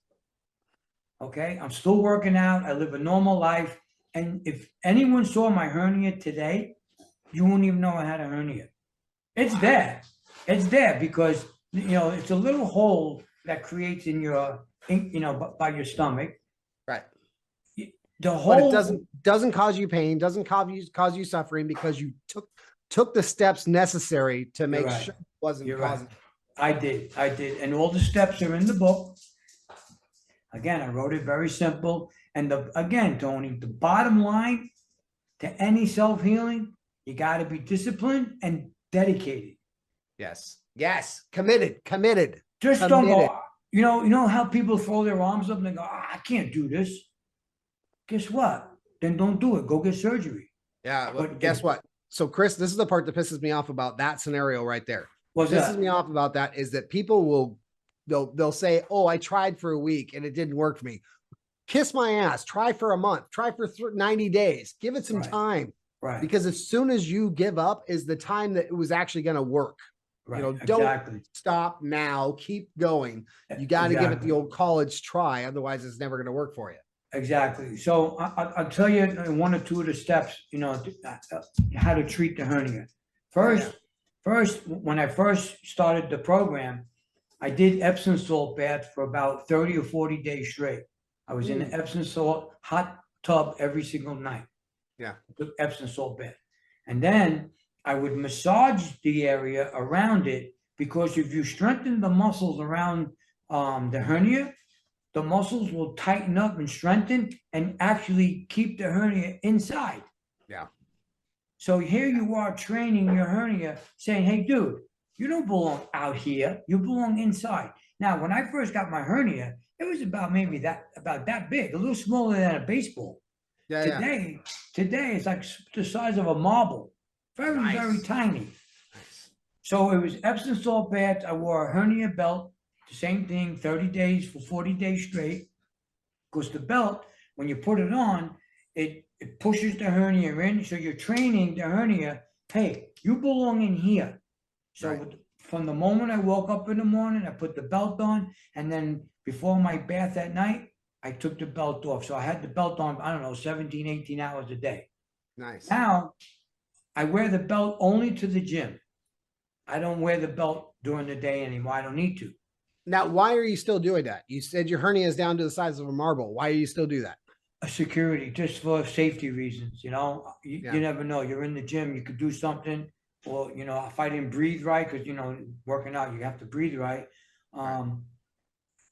Okay, I'm still working out. I live a normal life, and if anyone saw my hernia today, you wouldn't even know I had a hernia. It's there. It's there because it's a little hole that creates in your, by your stomach. Right. The But whole it doesn't cause you pain, doesn't cause you suffering because you took the steps necessary to make right. sure it wasn't You're causing. right. I did, and all the steps are in the book. Again, I wrote it very simple. And again, Tony, the bottom line to any self-healing, you got to be disciplined and dedicated. Yes. Yes. Committed. Just Committed. don't go. You know how people throw their arms up and they go, I can't do this. Guess what? Then don't do it. Go get surgery. Yeah. Well, But guess what? So, Chris, this is the part that pisses me off about that scenario right there. What's Pisses that? me off about that is that people will they'll say, "Oh, I tried for a week and it didn't work for me." Kiss my ass. Try for a month. Try for 90 days. Give it some Right. time. Right. Because as soon as you give up is the time that it was actually going to work. Right. Don't Exactly. stop now. Keep going. You got to give it Exactly. the old college try. Otherwise, it's never going to work for you. Exactly. So I'll tell you one or two of the steps, how to treat the hernia. First, when I first started the program, I did Epsom salt baths for about 30 or 40 days straight. I was in an Epsom salt hot tub every single night. Yeah. Took Epsom salt bath. And then I would massage the area around it, because if you strengthen the muscles around the hernia, the muscles will tighten up and strengthen and actually keep the hernia inside. Yeah. So here you are training your hernia, saying, hey, dude, you don't belong out here. You belong inside. Now, when I first got my hernia, it was about that big, a little smaller than a baseball. Yeah. Today it's like the size of a marble. Very, Nice. very tiny. Nice. So it was Epsom salt baths. I wore a hernia belt. The same thing, 30 days for 40 days straight. Because the belt, when you put it on, it pushes the hernia in. So you're training the hernia, hey, you belong in here. So Right. From the moment I woke up in the morning, I put the belt on. And then before my bath at night, I took the belt off. So I had the belt on, I don't know, 17, 18 hours a day. Nice. Now, I wear the belt only to the gym. I don't wear the belt during the day anymore. I don't need to. Now, why are you still doing that? You said your hernia is down to the size of a marble. Why do you still do that? A security, just for safety reasons, you Yeah. never know. You're in the gym, you could do something, or, if I didn't breathe right, because, working out, you have to breathe right.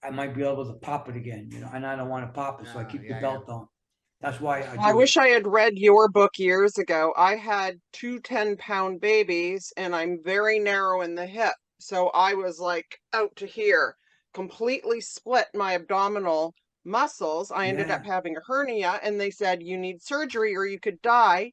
I might be able to pop it again, and I don't want to pop it, so I keep the belt on. That's why I wish I had read your book years ago. I had two 10-pound babies and I'm very narrow in the hip. So I was like out to here, completely split my abdominal muscles. I ended up having a hernia and they said, you need surgery or you could die.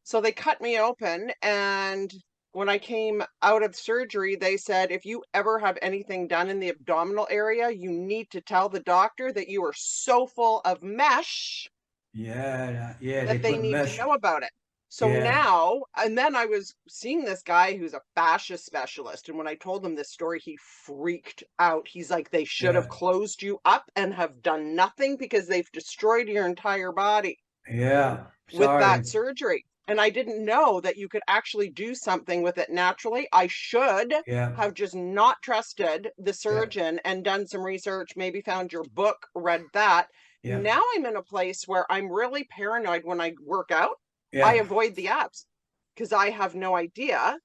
So they cut me open. And when I came out of surgery, they said, if you ever have anything done in the abdominal area, you need to tell the doctor that you are so full of mesh that they need mesh. to know about it. So now, and then I was seeing this guy who's a fascia specialist. And when I told him this story, he freaked out. He's like, they should have closed you up and have done nothing because they've destroyed your entire body. With that surgery. And I didn't know that you could actually do something with it naturally. I should have just not trusted the surgeon and done some research, maybe found your book, read that. Now I'm in a place where I'm really paranoid when I work out. I avoid the abs because I have no idea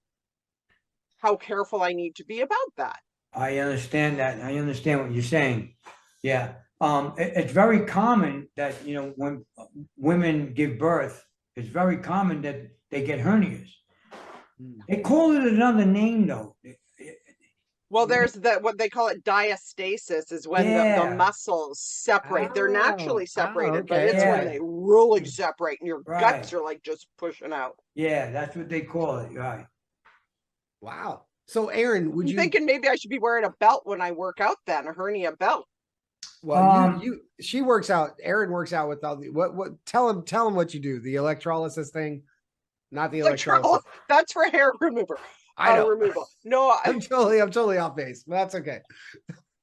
how careful I need to be about that. I understand that. I understand what you're saying. It's very common that, when women give birth, it's very common that they get hernias. They call it another name though. Well, there's what they call it diastasis, is when the muscles separate. They're naturally separated, but it's when they really separate and your guts are like just pushing out. Yeah, that's what they call it. Right. Wow. So Aaron, I'm thinking maybe I should be wearing a belt when I work out then, a hernia belt. Well, she works out. Aaron works out with all the tell him what you do. The electrolysis thing, not the electrolysis. That's for hair remover. I know. removal. No, I'm totally off base, but that's okay.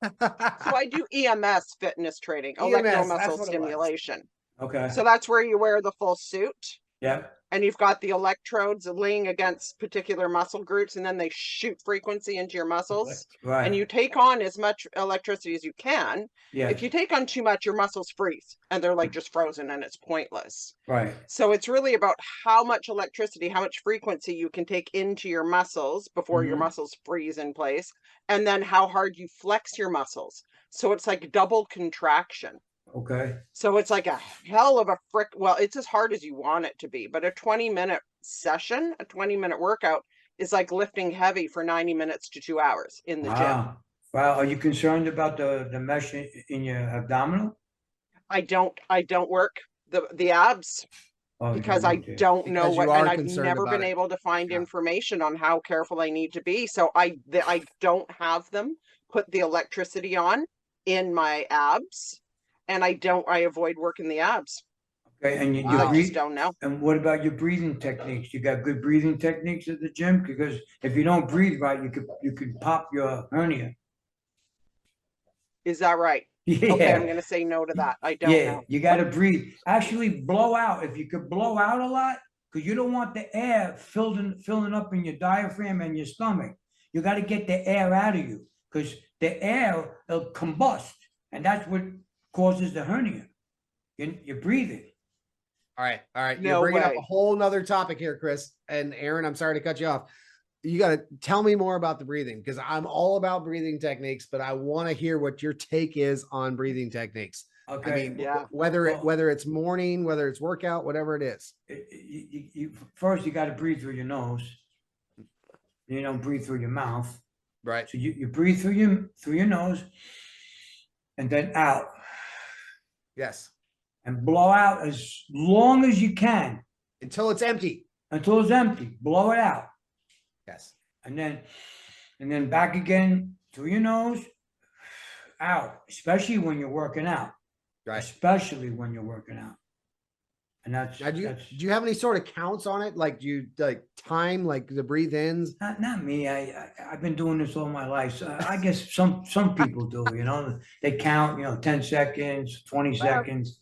so I do EMS fitness training, EMS, that's electromuscle what it was. stimulation. Okay. So that's where you wear the full suit. Yeah. And you've got the electrodes laying against particular muscle groups, and then they shoot frequency into your muscles. Right. And you take on as much electricity as you can. Yeah. If you take on too much, your muscles freeze and they're like just frozen and it's pointless. Right. So it's really about how much electricity, how much frequency you can take into your muscles before your muscles freeze in place, and then how hard you flex your muscles. So it's like double contraction. Okay. So it's like a hell of a well, it's as hard as you want it to be, but a 20-minute session, a 20-minute workout is like lifting heavy for 90 minutes to 2 hours in the gym. Wow. Are you concerned about the mesh in your abdominal? I don't work the abs because I don't know what, and I've never been able to find information on how careful I need to be. So I don't have them put the electricity on in my abs. And I avoid working the abs. Okay, and you just don't know. And what about your breathing techniques? You got good breathing techniques at the gym? Because if you don't breathe right, you could pop your hernia. Is that right? Yeah. Okay, I'm gonna say no to that. I don't know. You got to breathe. Actually, blow out. If you could blow out a lot, because you don't want the air filling up in your diaphragm and your stomach. You got to get the air out of you, because the air will combust, and that's what causes the hernia. You're breathing. All right. You're bringing up a whole nother topic here, Chris. And Aaron, I'm sorry to cut you off. You got to tell me more about the breathing, because I'm all about breathing techniques, but I want to hear what your take is on breathing techniques. Okay. I mean, whether it's morning, whether it's workout, whatever it is. First, you got to breathe through your nose. You don't breathe through your mouth. Right. So you breathe through your nose, and then out. Yes. And blow out as long as you can. Until it's empty. Until it's empty. Blow it out. Yes. And then back again through your nose, out. Especially when you're working out. Right. Especially when you're working out. And that's now, do you have any sort of counts on it? Like, do you like time, like the breathe ins? Not me. I've been doing this all my life. So I guess some people do, they count, 10 seconds, 20 seconds.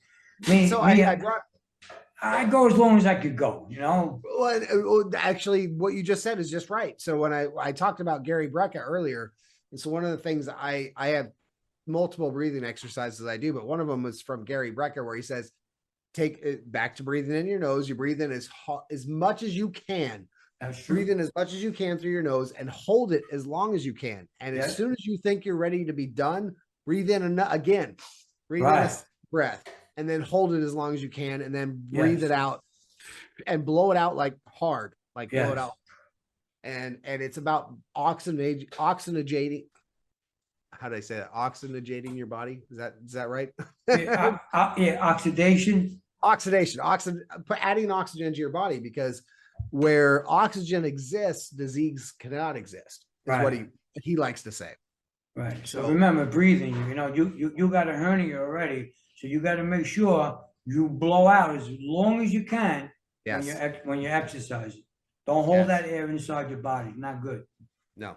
I go as long as I could go, Well, actually, what you just said is just right. So when I talked about Gary Brecka earlier, and so one of the things I have multiple breathing exercises I do, but one of them was from Gary Brecka, where he says, take it back to breathing in your nose. You breathe in as much as you can. That's true. Breathe in as much as you can through your nose and hold it as long as you can. And as soon as you think you're ready to be done, breathe in again. Breathe in a breath, and then hold it as long as you can, and then breathe it out and blow it out like hard, like blow it out. And it's about oxygenating. How do I say that? Oxygenating your body. Is that right? Oxidation. Adding oxygen to your body, because where oxygen exists, disease cannot exist. Is what he likes to say. Right. So remember, breathing. You got a hernia already, so you got to make sure you blow out as long as you can. Yes. When you're exercising. Don't hold that air inside your body. Not good. No.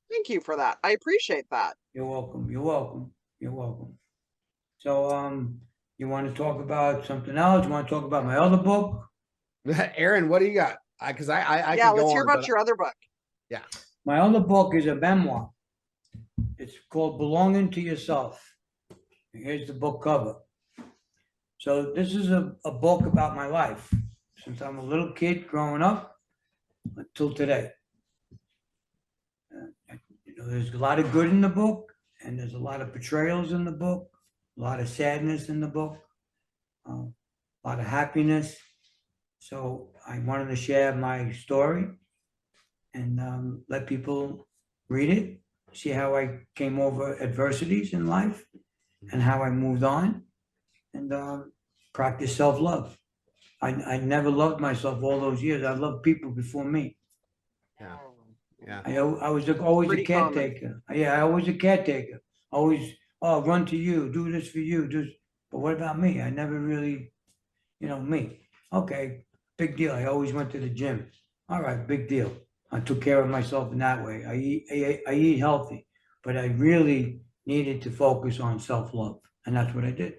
Thank you for that. I appreciate that. You're welcome. So, you want to talk about something else? You want to talk about my other book? Aaron, what do you got? Because I let's hear about your other book. Yeah. My other book is a memoir. It's called Belonging to Yourself. Here's the book cover. So this is a book about my life since I'm a little kid growing up until today. There's a lot of good in the book, and there's a lot of betrayals in the book, a lot of sadness in the book, a lot of happiness. So I wanted to share my story and let people read it, see how I came over adversities in life and how I moved on, and practice self-love. I never loved myself all those years. I loved people before me. Yeah. Yeah. I was always a caretaker. I was a caretaker. Always, run to you, do this for you. But what about me? I never really, me. Okay, big deal. I always went to the gym. All right, big deal. I took care of myself in that way. I eat healthy, but I really needed to focus on self-love, and that's what I did.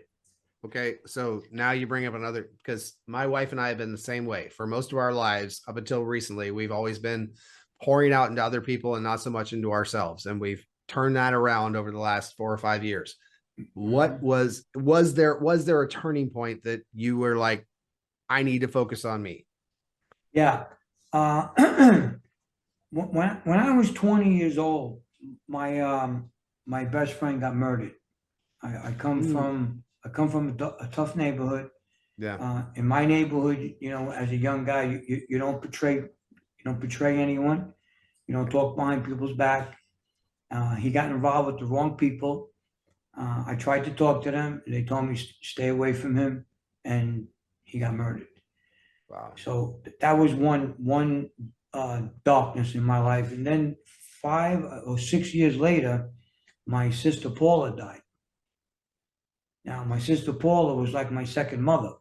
Okay, so now you bring up another, because my wife and I have been the same way for most of our lives up until recently. We've always been pouring out into other people and not so much into ourselves, and we've turned that around over the last 4 or 5 years. What was there a turning point that you were like, I need to focus on me? Yeah. When I was 20 years old, my best friend got murdered. I come from a tough neighborhood. Yeah. In my neighborhood, as a young guy, you don't betray anyone. You don't talk behind people's back. He got involved with the wrong people. I tried to talk to them. They told me stay away from him, and he got murdered. Wow. So that was one darkness in my life. And then 5 or 6 years later, my sister Paula died. Now, my sister Paula was like my second mother.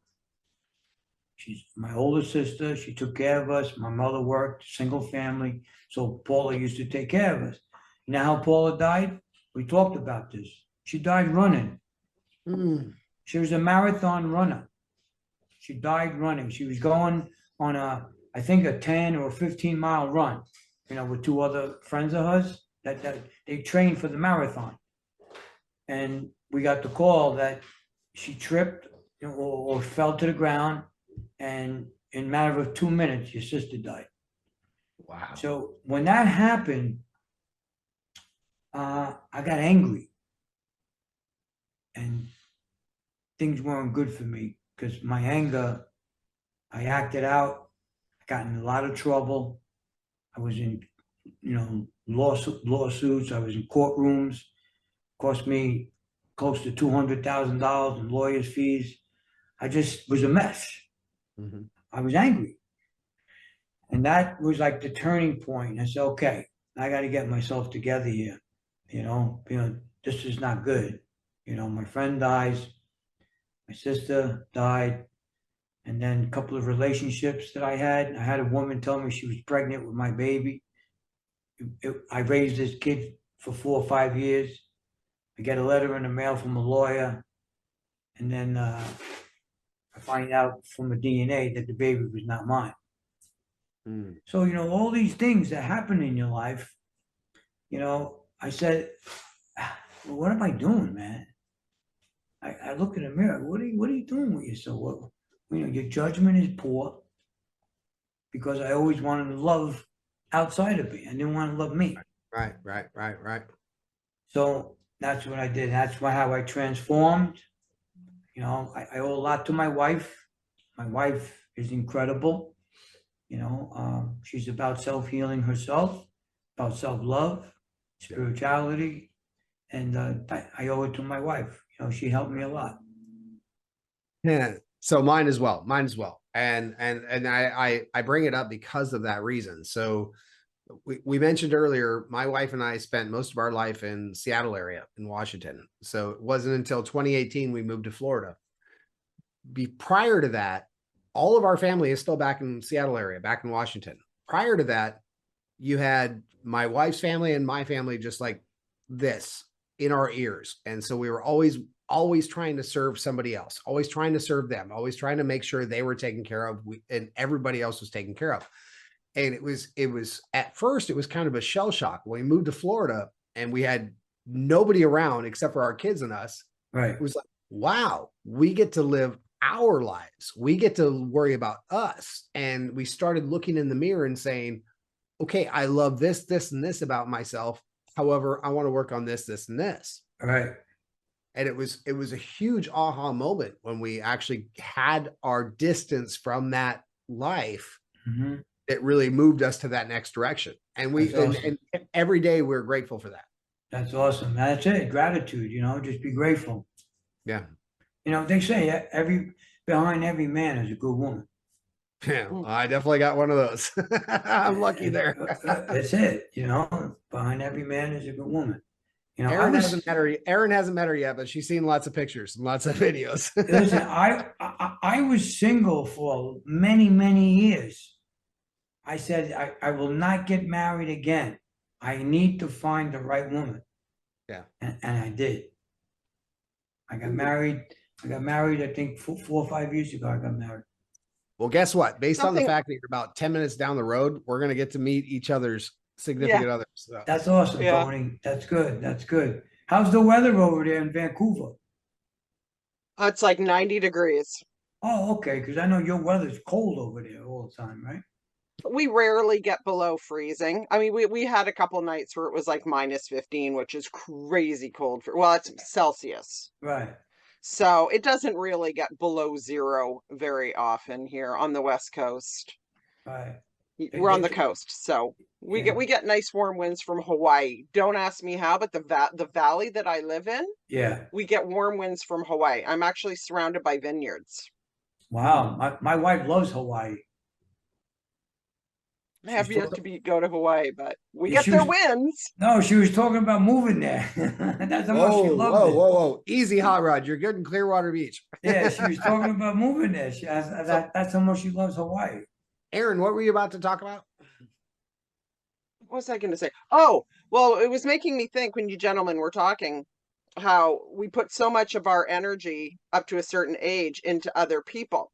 She's my older sister. She took care of us. My mother worked, single family. So Paula used to take care of us. You know how Paula died? We talked about this. She died running. She was a marathon runner. She died running. She was going on I think a 10 or 15-mile run, with 2 other friends of hers that they trained for the marathon. And we got the call that she tripped or fell to the ground, and in a matter of 2 minutes, your sister died. Wow. So when that happened, I got angry, and things weren't good for me because my anger, I acted out. I got in a lot of trouble. I was in, lawsuits. I was in courtrooms. Cost me close to $200,000 in lawyers' fees. I just was a mess. I was angry. And that was like the turning point. I said, okay, I got to get myself together here. This is not good. My friend dies. My sister died. And then a couple of relationships that I had a woman tell me she was pregnant with my baby. I raised this kid for 4 or 5 years. I get a letter in the mail from a lawyer. And then I find out from a DNA that the baby was not mine. So, all these things that happen in your life, I said, well, what am I doing, man? I look in the mirror. What are you doing with yourself? Your judgment is poor, because I always wanted to love outside of me. I didn't want to love me. Right. So that's what I did. That's how I transformed. I owe a lot to my wife. My wife is incredible. She's about self-healing herself, about self-love, spirituality, and I owe it to my wife. She helped me a lot. Yeah. So mine as well. And I bring it up because of that reason. So we mentioned earlier, my wife and I spent most of our life in Seattle area in Washington. So it wasn't until 2018 we moved to Florida. Prior to that, all of our family is still back in Seattle area, back in Washington. Prior to that, you had my wife's family and my family just like this in our ears. And so we were always trying to serve somebody else, always trying to serve them, always trying to make sure they were taken care of, and everybody else was taken care of. And it was at first, it was kind of a shell shock when we moved to Florida and we had nobody around except for our kids and us. Right. It was like, wow, we get to live our lives. We get to worry about us. And we started looking in the mirror and saying, okay, I love this, this, and this about myself. However, I want to work on this, this, and this. Right. And it was a huge aha moment when we actually had our distance from that life. It really moved us to that next direction. And and every day we're grateful for that. That's awesome. That's it. Gratitude, just be grateful. Yeah. They say behind every man is a good woman. Yeah, I definitely got one of those. I'm lucky there. That's it. Behind every man is a good woman. Erin hasn't met her. Erin hasn't met her yet, but she's seen lots of pictures and lots of videos. Listen, I was single for many, many years. I said, I will not get married again. I need to find the right woman. Yeah. And I did. I got married. I think 4 or 5 years ago, I got married. Well, guess what? Based on the Something- fact that you're about 10 minutes down the road, we're going to get to meet each other's significant others. So. That's awesome, Yeah. Tony. That's good. That's good. How's the weather over there in Vancouver? It's like 90 degrees. Oh, okay. Because I know your weather's cold over there all the time, right? We rarely get below freezing. I mean, we had a couple nights where it was like -15, which is crazy cold for, well, it's Celsius. Right. So it doesn't really get below zero very often here on the West Coast. Right. We're on the coast, so we get nice warm winds from Hawaii. Don't ask me how, but the valley that I live in, Yeah. we get warm winds from Hawaii. I'm actually surrounded by vineyards. Wow. My wife loves Hawaii. I have yet to go to Hawaii, but we Yeah, get she their was- winds. No, she was talking about moving there. That's how much she Whoa, loved whoa, it. whoa, whoa. Easy, Hot Rod. You're good in Clearwater Beach. Yeah, she was talking about moving there. That's how much she loves Hawaii. Aaron, what were you about to talk about? What was I going to say? Oh, well, it was making me think when you gentlemen were talking how we put so much of our energy up to a certain age into other people.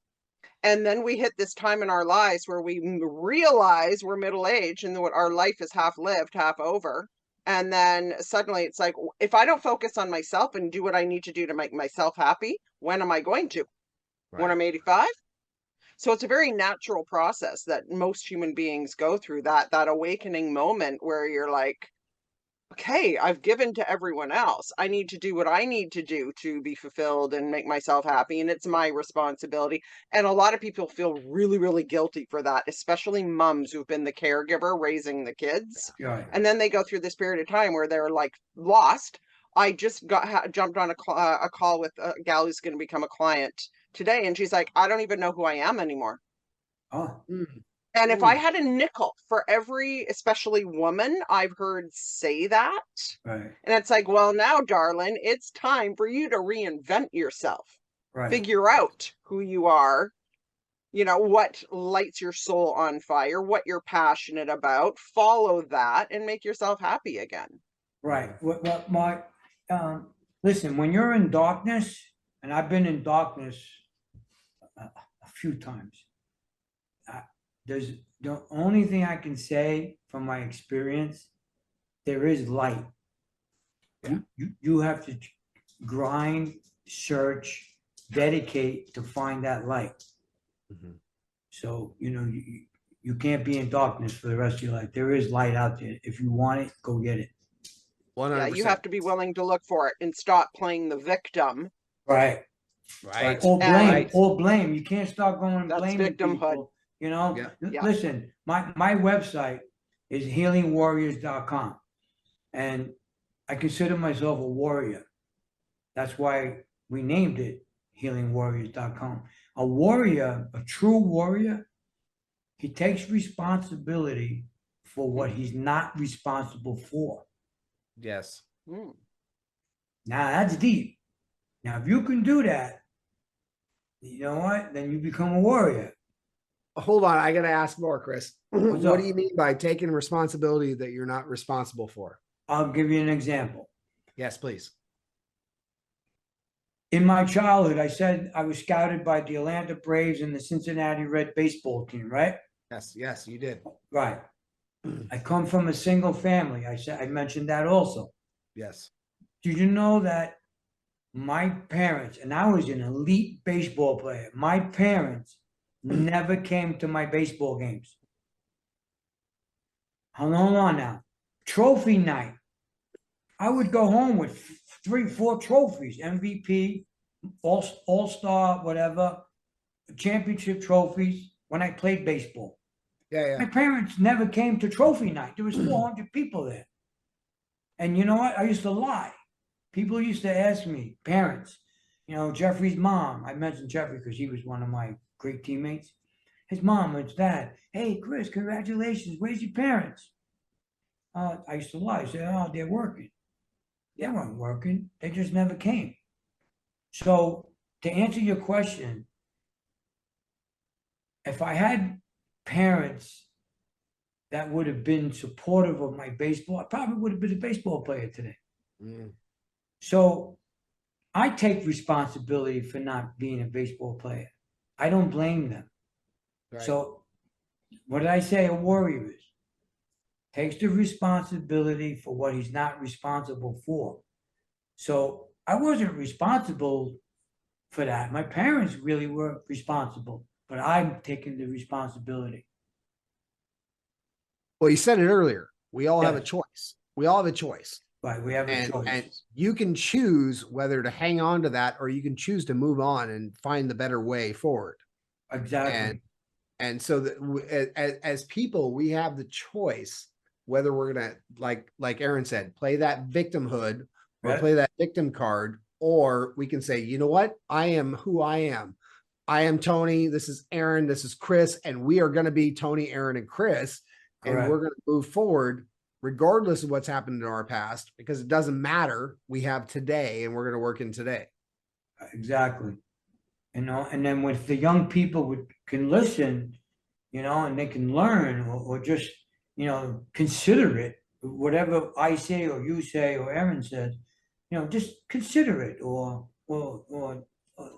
And then we hit this time in our lives where we realize we're middle-aged and that our life is half lived, half over. And then suddenly it's like, if I don't focus on myself and do what I need to do to make myself happy, when am I going to? When I'm 85? So it's a very natural process that most human beings go through, that awakening moment where you're like, okay, I've given to everyone else. I need to do what I need to do to be fulfilled and make myself happy. And it's my responsibility. And a lot of people feel really, really guilty for that, especially moms who've been the caregiver raising the kids. Right. And then they go through this period of time where they're like lost. I just jumped on a call with a gal who's going to become a client today. And she's like, I don't even know who I am anymore. Oh. And if I had a nickel for every, especially woman, I've heard say that. Right. And it's like, well, now, darling, it's time for you to reinvent yourself. Right. Figure out who you are, you know, what lights your soul on fire, what you're passionate about, follow that and make yourself happy again. Right. Listen, when you're in darkness, and I've been in darkness a few times, there's the only thing I can say from my experience, there is light. Yeah. You have to grind, search, dedicate to find that light. So, you know, you can't be in darkness for the rest of your life. There is light out there. If you want it, go get it. 100%. Yeah, you have to be willing to look for it and stop playing the victim. Right. Right. Or blame. Right. Or blame. You can't start going and That's blaming victimhood. people. You know, Yeah. Listen, my website is healingwarriors.com. And I consider myself a warrior. That's why we named it healingwarriors.com. A warrior, a true warrior, he takes responsibility for what he's not responsible for. Yes. Mm. Now that's deep. Now, if you can do that, you know what? Then you become a warrior. Hold on. I got to ask more, Chris. What's What up? do you mean by taking responsibility that you're not responsible for? I'll give you an example. Yes, please. In my childhood, I said I was scouted by the Atlanta Braves and the Cincinnati Red baseball team, right? Yes, yes, you did. Right. I come from a single family. I mentioned that also. Yes. Did you know that my parents, and I was an elite baseball player, my parents never came to my baseball games. Hold on now. Trophy night. I would go home with 3, 4 trophies, MVP, all-star, whatever, championship trophies when I played baseball. Yeah, My yeah. parents never came to trophy night. There was 400 people there. And you know what? I used to lie. People used to ask me, parents, you know, Jeffrey's mom, I mentioned Jeffrey because he was one of my great teammates. His mom, his dad, hey, Chris, congratulations. Where's your parents? I used to lie. I said, oh, they're working. They weren't working. They just never came. So to answer your question, if I had parents that would have been supportive of my baseball, I probably would have been a baseball player today. Mm. So I take responsibility for not being a baseball player. I don't blame them. Right. So what did I say a warrior is? Takes the responsibility for what he's not responsible for. So I wasn't responsible for that. My parents really were responsible, but I'm taking the responsibility. Well, you said it earlier. We all have a Yes. choice. We all have a choice. Right, we have a And choice. you can choose whether to hang on to that or you can choose to move on and find the better way forward. Exactly. And so that as people, we have the choice whether we're gonna, like Aaron said, play that victimhood or Right. play that victim card, or we can say, you know what, I am who I am. I am Tony. This is Aaron. This is Chris, and we are going to be Tony, Aaron, and Chris, and Correct. we're going to move forward regardless of what's happened in our past, because it doesn't matter. We have today, and we're going to work in today. Exactly. You know, and then with the young people can listen, you know, and they can learn or just, you know, consider it, whatever I say or you say or Aaron says, you know, just consider it or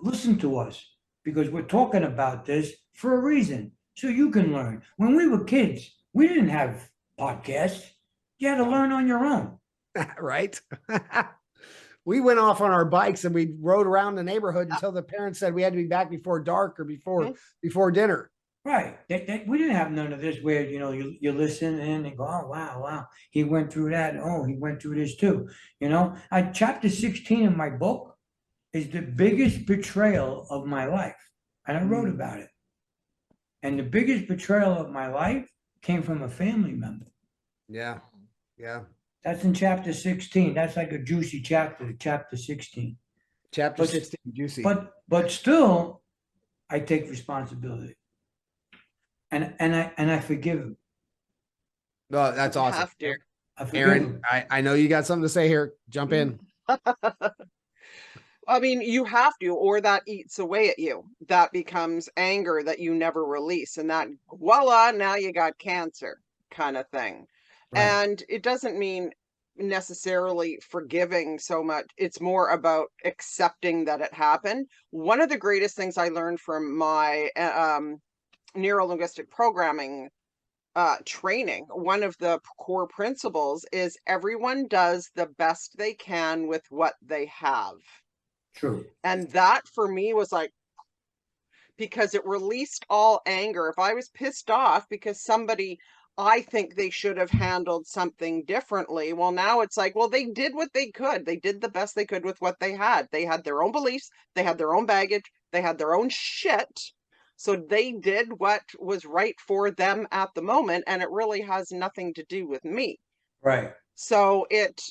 listen to us, because we're talking about this for a reason, so you can learn. When we were kids, we didn't have podcasts. You had to learn on your own. Right? We went off on our bikes and we rode around the neighborhood until the parents said we had to be back before dark or before dinner. Right. We didn't have none of this where, you know, you listen and they go, oh, wow, he went through that. Oh, he went through this too. You know, chapter 16 in my book is the biggest betrayal of my life. And I wrote about it. And the biggest betrayal of my life came from a family member. Yeah. Yeah. That's in chapter 16. That's like a juicy chapter, chapter 16. Chapter 16, juicy. But still, I take responsibility. And I forgive him. Oh, that's awesome. Have to. Aaron, I know you got something to say here. Jump in. I mean, you have to, or that eats away at you. That becomes anger that you never release. And that, voila, now you got cancer kind of thing. Right. And it doesn't mean necessarily forgiving so much. It's more about accepting that it happened. One of the greatest things I learned from my neuro-linguistic programming training, one of the core principles is everyone does the best they can with what they have. True. And that for me was like, because it released all anger. If I was pissed off because somebody, I think they should have handled something differently. Well, now it's like, well, they did what they could. They did the best they could with what they had. They had their own beliefs. They had their own baggage. They had their own shit. So they did what was right for them at the moment. And it really has nothing to do with me. Right. So it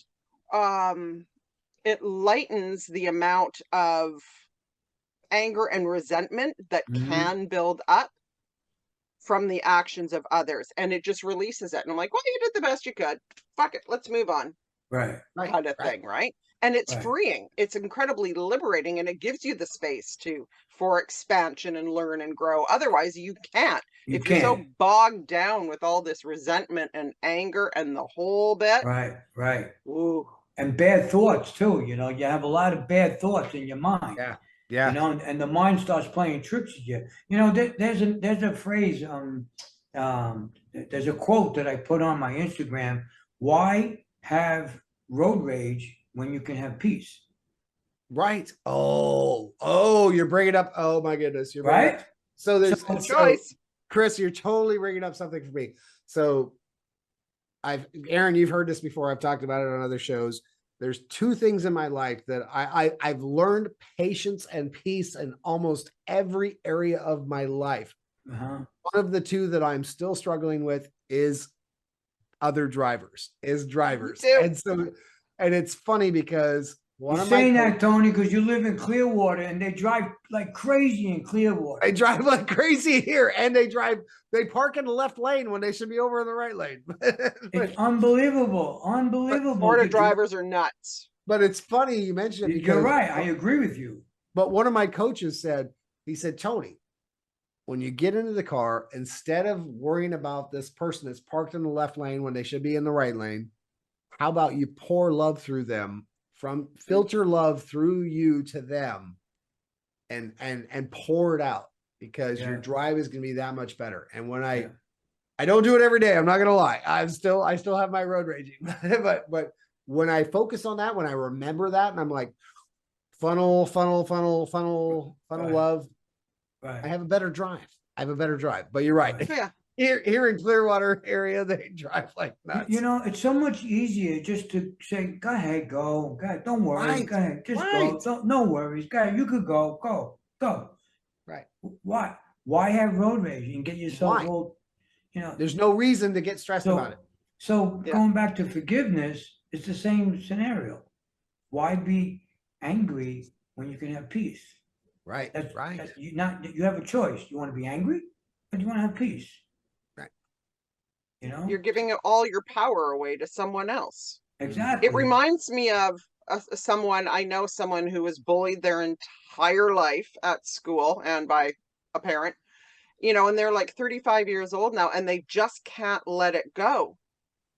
lightens the amount of anger and resentment that can build up from the actions of others, and it just releases it. And I'm like, well, you did the best you could. Fuck it, let's move on. Right. Kind of thing, right? And it's freeing. It's incredibly liberating, and it gives you the space for expansion and learn and grow. Otherwise, you can't. If you're so bogged down with all this resentment and anger and the whole bit. Right. Ooh. And bad thoughts too. You know, you have a lot of bad thoughts in your mind. Yeah. You know, and the mind starts playing tricks with you. You know, there's a phrase, there's a quote that I put on my Instagram. Why have road rage when you can have peace? Right. Oh, you're bringing up. Oh my goodness. You're right. So there's a choice. Chris, you're totally bringing up something for me. So Aaron, you've heard this before. I've talked about it on other shows. There's two things in my life that I've learned patience and peace in almost every area of my life. One of the two that I'm still struggling with is drivers. And it's funny because you're saying that, Tony, because you live in Clearwater and they drive like crazy in Clearwater. They drive like crazy here, and they park in the left lane when they should be over in the right lane. It's unbelievable. Florida drivers are nuts. But it's funny you mentioned it because you're right. I agree with you. But one of my coaches said, Tony, when you get into the car, instead of worrying about this person that's parked in the left lane when they should be in the right lane, how about you pour love through them, filter love through you to them, and pour it out, because your drive is going to be that much better. And when I don't do it every day, I'm not going to lie, I still have my road raging, but when I focus on that, when I remember that, and I'm like, funnel love, I have a better drive. But you're right. Yeah. Here in Clearwater area, they drive like nuts. You know, it's so much easier just to say, go ahead, go ahead, don't worry, go ahead, just go, no worries, go ahead, you could go. Right. Why have road rage and get yourself all, you know? There's no reason to get stressed about it. So going back to forgiveness, it's the same scenario. Why be angry when you can have peace? Right. You have a choice. You want to be angry, or do you want to have peace? Right. You know, you're giving all your power away to someone else. Exactly. It reminds me of someone who was bullied their entire life at school and by a parent, you know, and they're like 35 years old now, and they just can't let it go.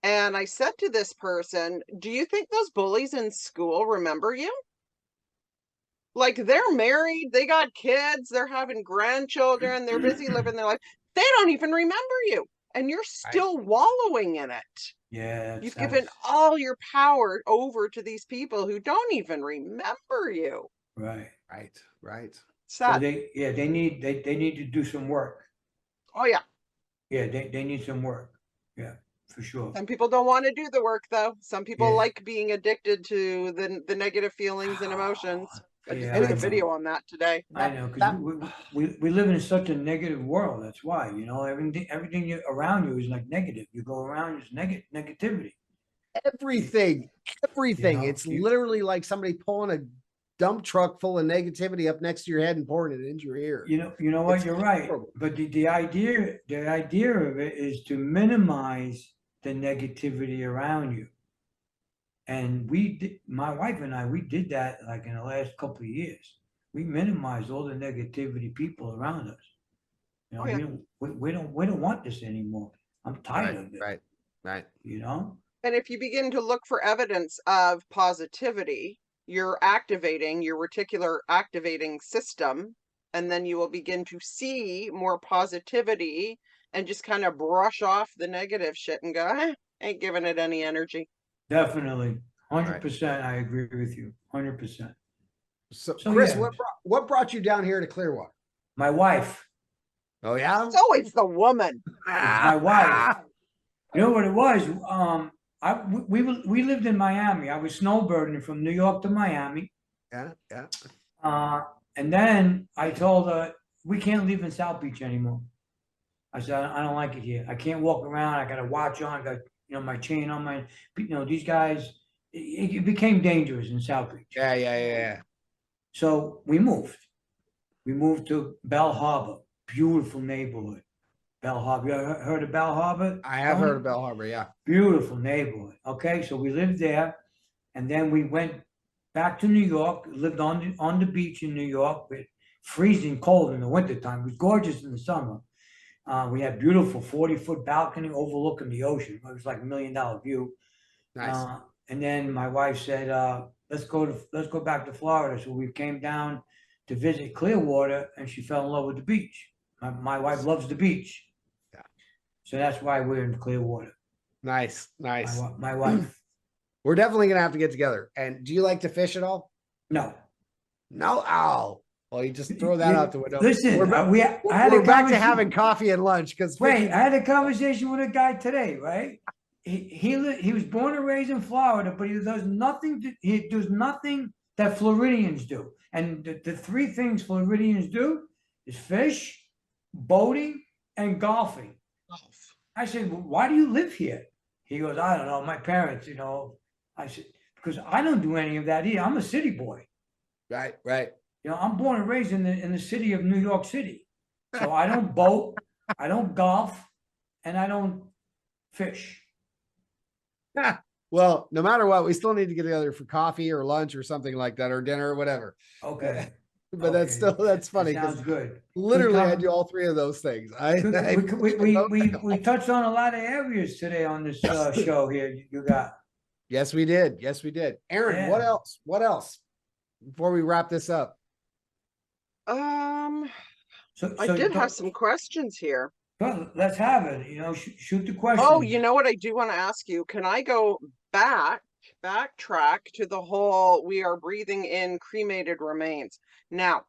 And I said to this person, do you think those bullies in school remember you? Like, they're married, they got kids, they're having grandchildren, they're busy living their life. They don't even remember you, and you're still wallowing in it. Yeah. You've given all your power over to these people who don't even remember you. Right. Sad. So they need to do some work. Oh yeah. Yeah, they need some work. Yeah, for sure. Some people don't want to do the work, though. Some people like being addicted to the negative feelings and emotions. I just did a video on that today. I know, because we live in such a negative world. That's why, you know, everything around you is like negative. You go around, it's negativity. Everything. You know, It's literally like somebody pulling a dump truck full of negativity up next to your head and pouring it into your ear. You know what? You're right. But the idea of it is to minimize the negativity around you. And my wife and I, we did that like in the last couple of years. We minimized all the negativity people around us. You know, we don't want this anymore. I'm tired of it. Right. You know? And if you begin to look for evidence of positivity, you're activating your reticular activating system, and then you will begin to see more positivity and just kind of brush off the negative shit and go, ain't giving it any energy. Definitely. 100%. I agree with you. 100%. So Chris, what brought you down here to Clearwater? My wife. Oh yeah? It's always the woman. It's my wife. You know what it was? We lived in Miami. I was snowbirding from New York to Miami. Yeah. And then I told her, we can't live in South Beach anymore. I said, I don't like it here. I can't walk around. I got a watch on. I got, you know, my chain on my, you know, these guys, it became dangerous in South Beach. Yeah. So we moved. We moved to Bell Harbor, beautiful neighborhood. Bell Harbor. You ever heard of Bell Harbor? I have heard of Bell Harbor, yeah. Beautiful neighborhood. Okay, so we lived there, and then we went back to New York, lived on the beach in New York, with freezing cold in the wintertime. It was gorgeous in the summer. We had beautiful 40-foot balcony overlooking the ocean. It was like $1 million view. Nice. And then my wife said, let's go back to Florida. So we came down to visit Clearwater, and she fell in love with the beach. My wife loves the beach. Yeah. So that's why we're in Clearwater. Nice. My wife. We're definitely going to have to get together. And do you like to fish at all? No. Oh, well, you just throw that out the window. Listen, we're back to having coffee and lunch. Wait, I had a conversation with a guy today, right? He was born and raised in Florida, but he does nothing that Floridians do. And the three things Floridians do is fish, boating, and golfing. I said, well, why do you live here? He goes, I don't know, my parents, you know. I said, because I don't do any of that either. I'm a city boy. Right. You know, I'm born and raised in the city of New York City. So I don't boat, I don't golf, and I don't fish. Well, no matter what, we still need to get together for coffee or lunch or something like that, or dinner or whatever. Okay. but that's Okay, still, that's that funny because sounds good. literally I Good do all three of those things. We touched on a lot of areas today on this show here. You got. Yes, we did. Yes, we did. Aaron, what Yeah. else? What else? Before we wrap this up. I did have some questions here. Well, let's have it. You know, shoot the question. Oh, you know what I do want to ask you? Can I go backtrack to the whole we are breathing in cremated remains? Now,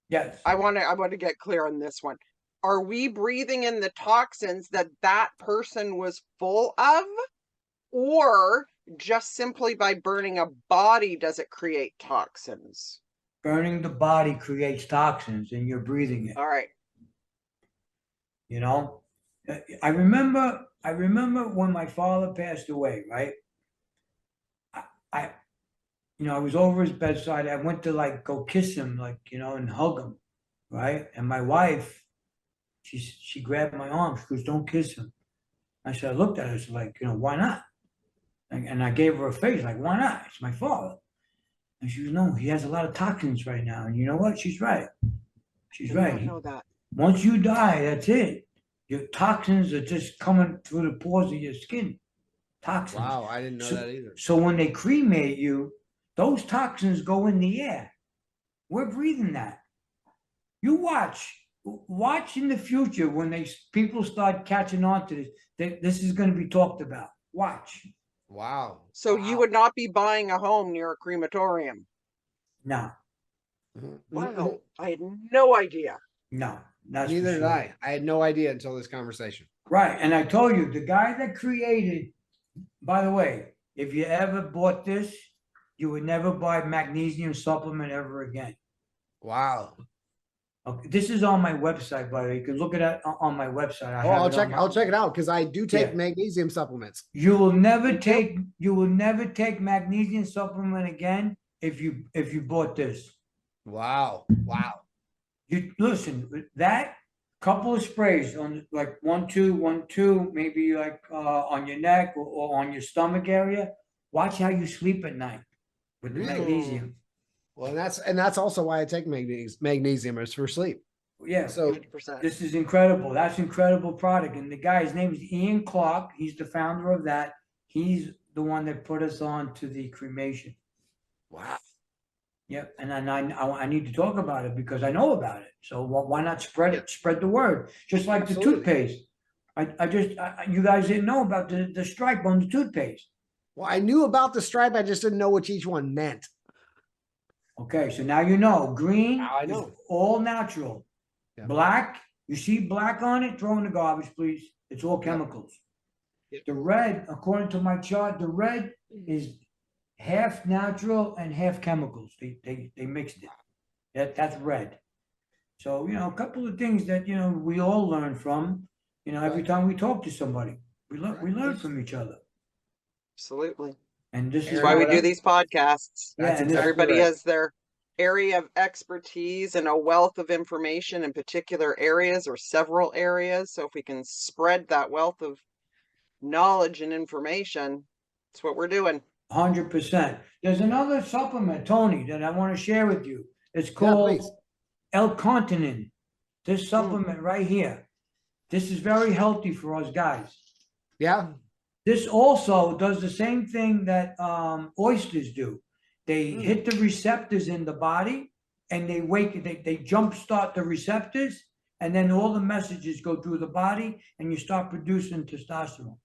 Yes. I want to get clear on this one. Are we breathing in the toxins that that person was full of, or just simply by burning a body does it create toxins? Burning the body creates toxins and you're breathing it. All right. You know, I remember when my father passed away, right? I I was over his bedside. I went to like go kiss him, like, and hug him, right? And my wife, she grabbed my arm. She goes, "Don't kiss him." I said, I looked at her, I said, like, why not? And I gave her a face, like, why not? It's my father. And she goes, no, he has a lot of toxins right now. And you know what? She's right. She's right. I know that. Once you die, that's it. Your toxins are just coming through the pores of your skin. Toxins. Wow, I didn't know that either. So when they cremate you, those toxins go in the air. We're breathing that. You watch in the future when people start catching on to this. This is going to be talked about. Watch. Wow. So you would not be buying a home near a crematorium? No. Wow, I had no idea. No. Neither did I. I had no idea until this conversation. Right. And I told you, the guy that created, by the way, if you ever bought this, you would never buy magnesium supplement ever again. Wow. Okay. This is on my website, by the way. You can look at it on my website. I'll check it out because I do take magnesium supplements. You will never take magnesium supplement again if you bought this. Wow. Wow. You listen, that couple of sprays on like 1, 2, maybe like on your neck or on your stomach area. Watch how you sleep at night with the magnesium. Well, and that's also why I take magnesium is for sleep. Yeah. So 100%. This is incredible. That's an incredible product. And the guy's name is Ian Clark. He's the founder of that. He's the one that put us on to the cremation. Wow. Yep. And I need to talk about it because I know about it. So why not spread it? Spread the word. Just like the toothpaste. You guys didn't know about the stripe on the toothpaste. Well, I knew about the stripe. I just didn't know what each one meant. Okay. So now you know. Green I know. is all natural. Yeah. Black, you see black on it, throw in the garbage, please. It's all chemicals. Yep. The red, according to my chart, the red is half natural and half chemicals. They mixed it. That's red. So, a couple of things that, we all learn from, every time we talk to somebody, we learn from each other. Absolutely. And this is why we do these podcasts. Yeah, exactly everybody has their area of expertise and a wealth of information in particular areas or several areas. So if we can spread that wealth of knowledge and information, that's what we're doing. 100%. There's another supplement, Tony, that I want to share with you. It's called L-Continin. This supplement right here. This is very healthy for us guys. Yeah. This also does the same thing that oysters do. They hit the receptors in the body and they jumpstart the receptors, and then all the messages go through the body and you start producing testosterone.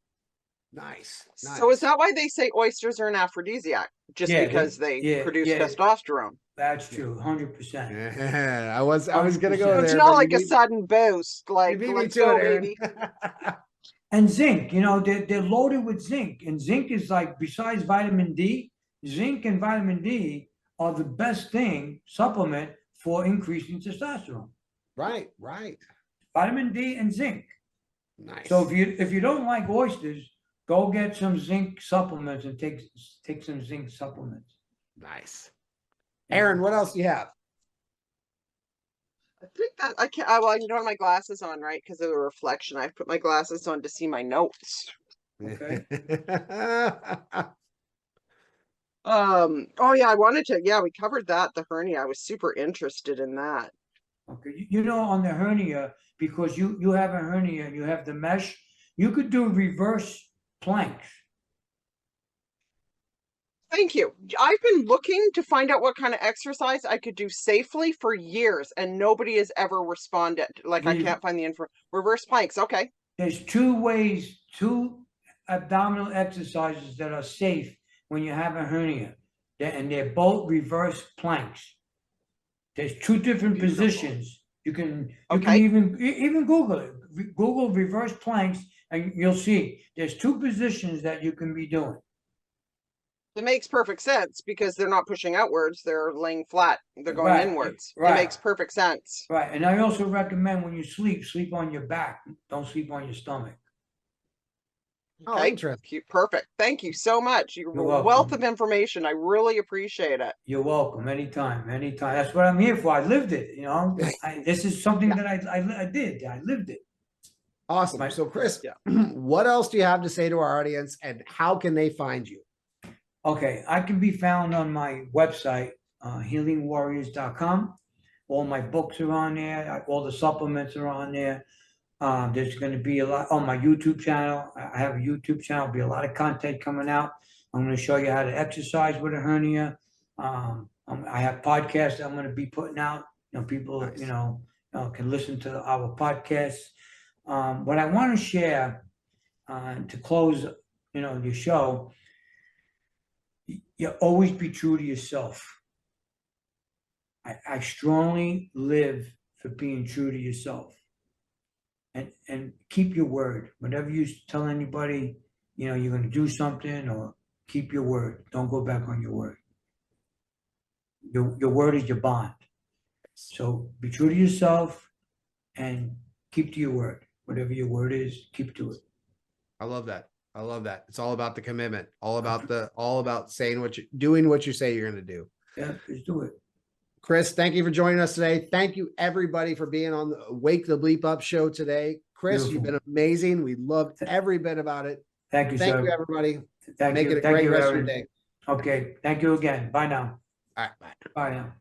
Nice. So is that why they say oysters are an aphrodisiac? Just because they produce testosterone? That's true, 100%. Yeah, I was gonna go there. It's not like a sudden boost. Like, let's go, baby. And zinc, they're loaded with zinc, and zinc is like, besides vitamin D, zinc and vitamin D are the best supplement for increasing testosterone. Right. Vitamin D and zinc. Nice. So if you don't like oysters, go get some zinc supplements and take some zinc supplements. Nice. Aaron, what else do you have? I think that I can't. Well, I don't have my glasses on, right? Because of the reflection. I put my glasses on to see my notes. Okay. Oh yeah, I wanted to, yeah, we covered that, the hernia. I was super interested in that. Okay, you know, on the hernia, because you have a hernia, you have the mesh, you could do reverse planks. Thank you. I've been looking to find out what kind of exercise I could do safely for years, and nobody has ever responded. Like, I can't find the info. Reverse planks, okay. There's two ways, two abdominal exercises that are safe when you have a hernia, and they're both reverse planks. There's two different Beautiful. positions. You can Okay. even Google it. Google reverse planks, and you'll see there's two positions that you can be doing. It makes perfect sense because they're not pushing outwards, they're laying flat, they're going Right, inwards. right. It makes perfect sense. Right, and I also recommend when you sleep on your back. Don't sleep on your stomach. Oh, Okay, interesting. perfect. Thank you so much. You're You're a wealth welcome. of information. I really appreciate it. You're welcome. Anytime, anytime. That's what I'm here for. I lived it. You know, this is something that I did. I lived it. Awesome. So, Chris, Yeah. what else do you have to say to our audience, and how can they find you? Okay, I can be found on my website, healingwarriors.com. All my books are on there. All the supplements are on there. There's going to be a lot on my YouTube channel. I have a YouTube channel. There'll be a lot of content coming out. I'm going to show you how to exercise with a hernia. I have podcasts I'm going to be putting out. You know, people, Nice. can listen to our podcasts. What I want to share to close, your show, you always be true to yourself. I strongly live for being true to yourself. And keep your word. Whenever you tell anybody, you're going to do something, or keep your word. Don't go back on your word. Your word is your bond. So be true to yourself and keep to your word. Whatever your word is, keep to it. I love that. I love that. It's all about the commitment, all about saying doing what you say you're going to do. Yeah, just do it. Chris, thank you for joining us today. Thank you everybody for being on the Wake the Bleep Up show today. Chris, Beautiful. You've been amazing. We loved every bit about it. Thank you, Thank sir. you, everybody. Thank Make you. it a Thank great you, rest of your Aaron. day. Okay. Thank you again. Bye now. All right, bye. Bye now.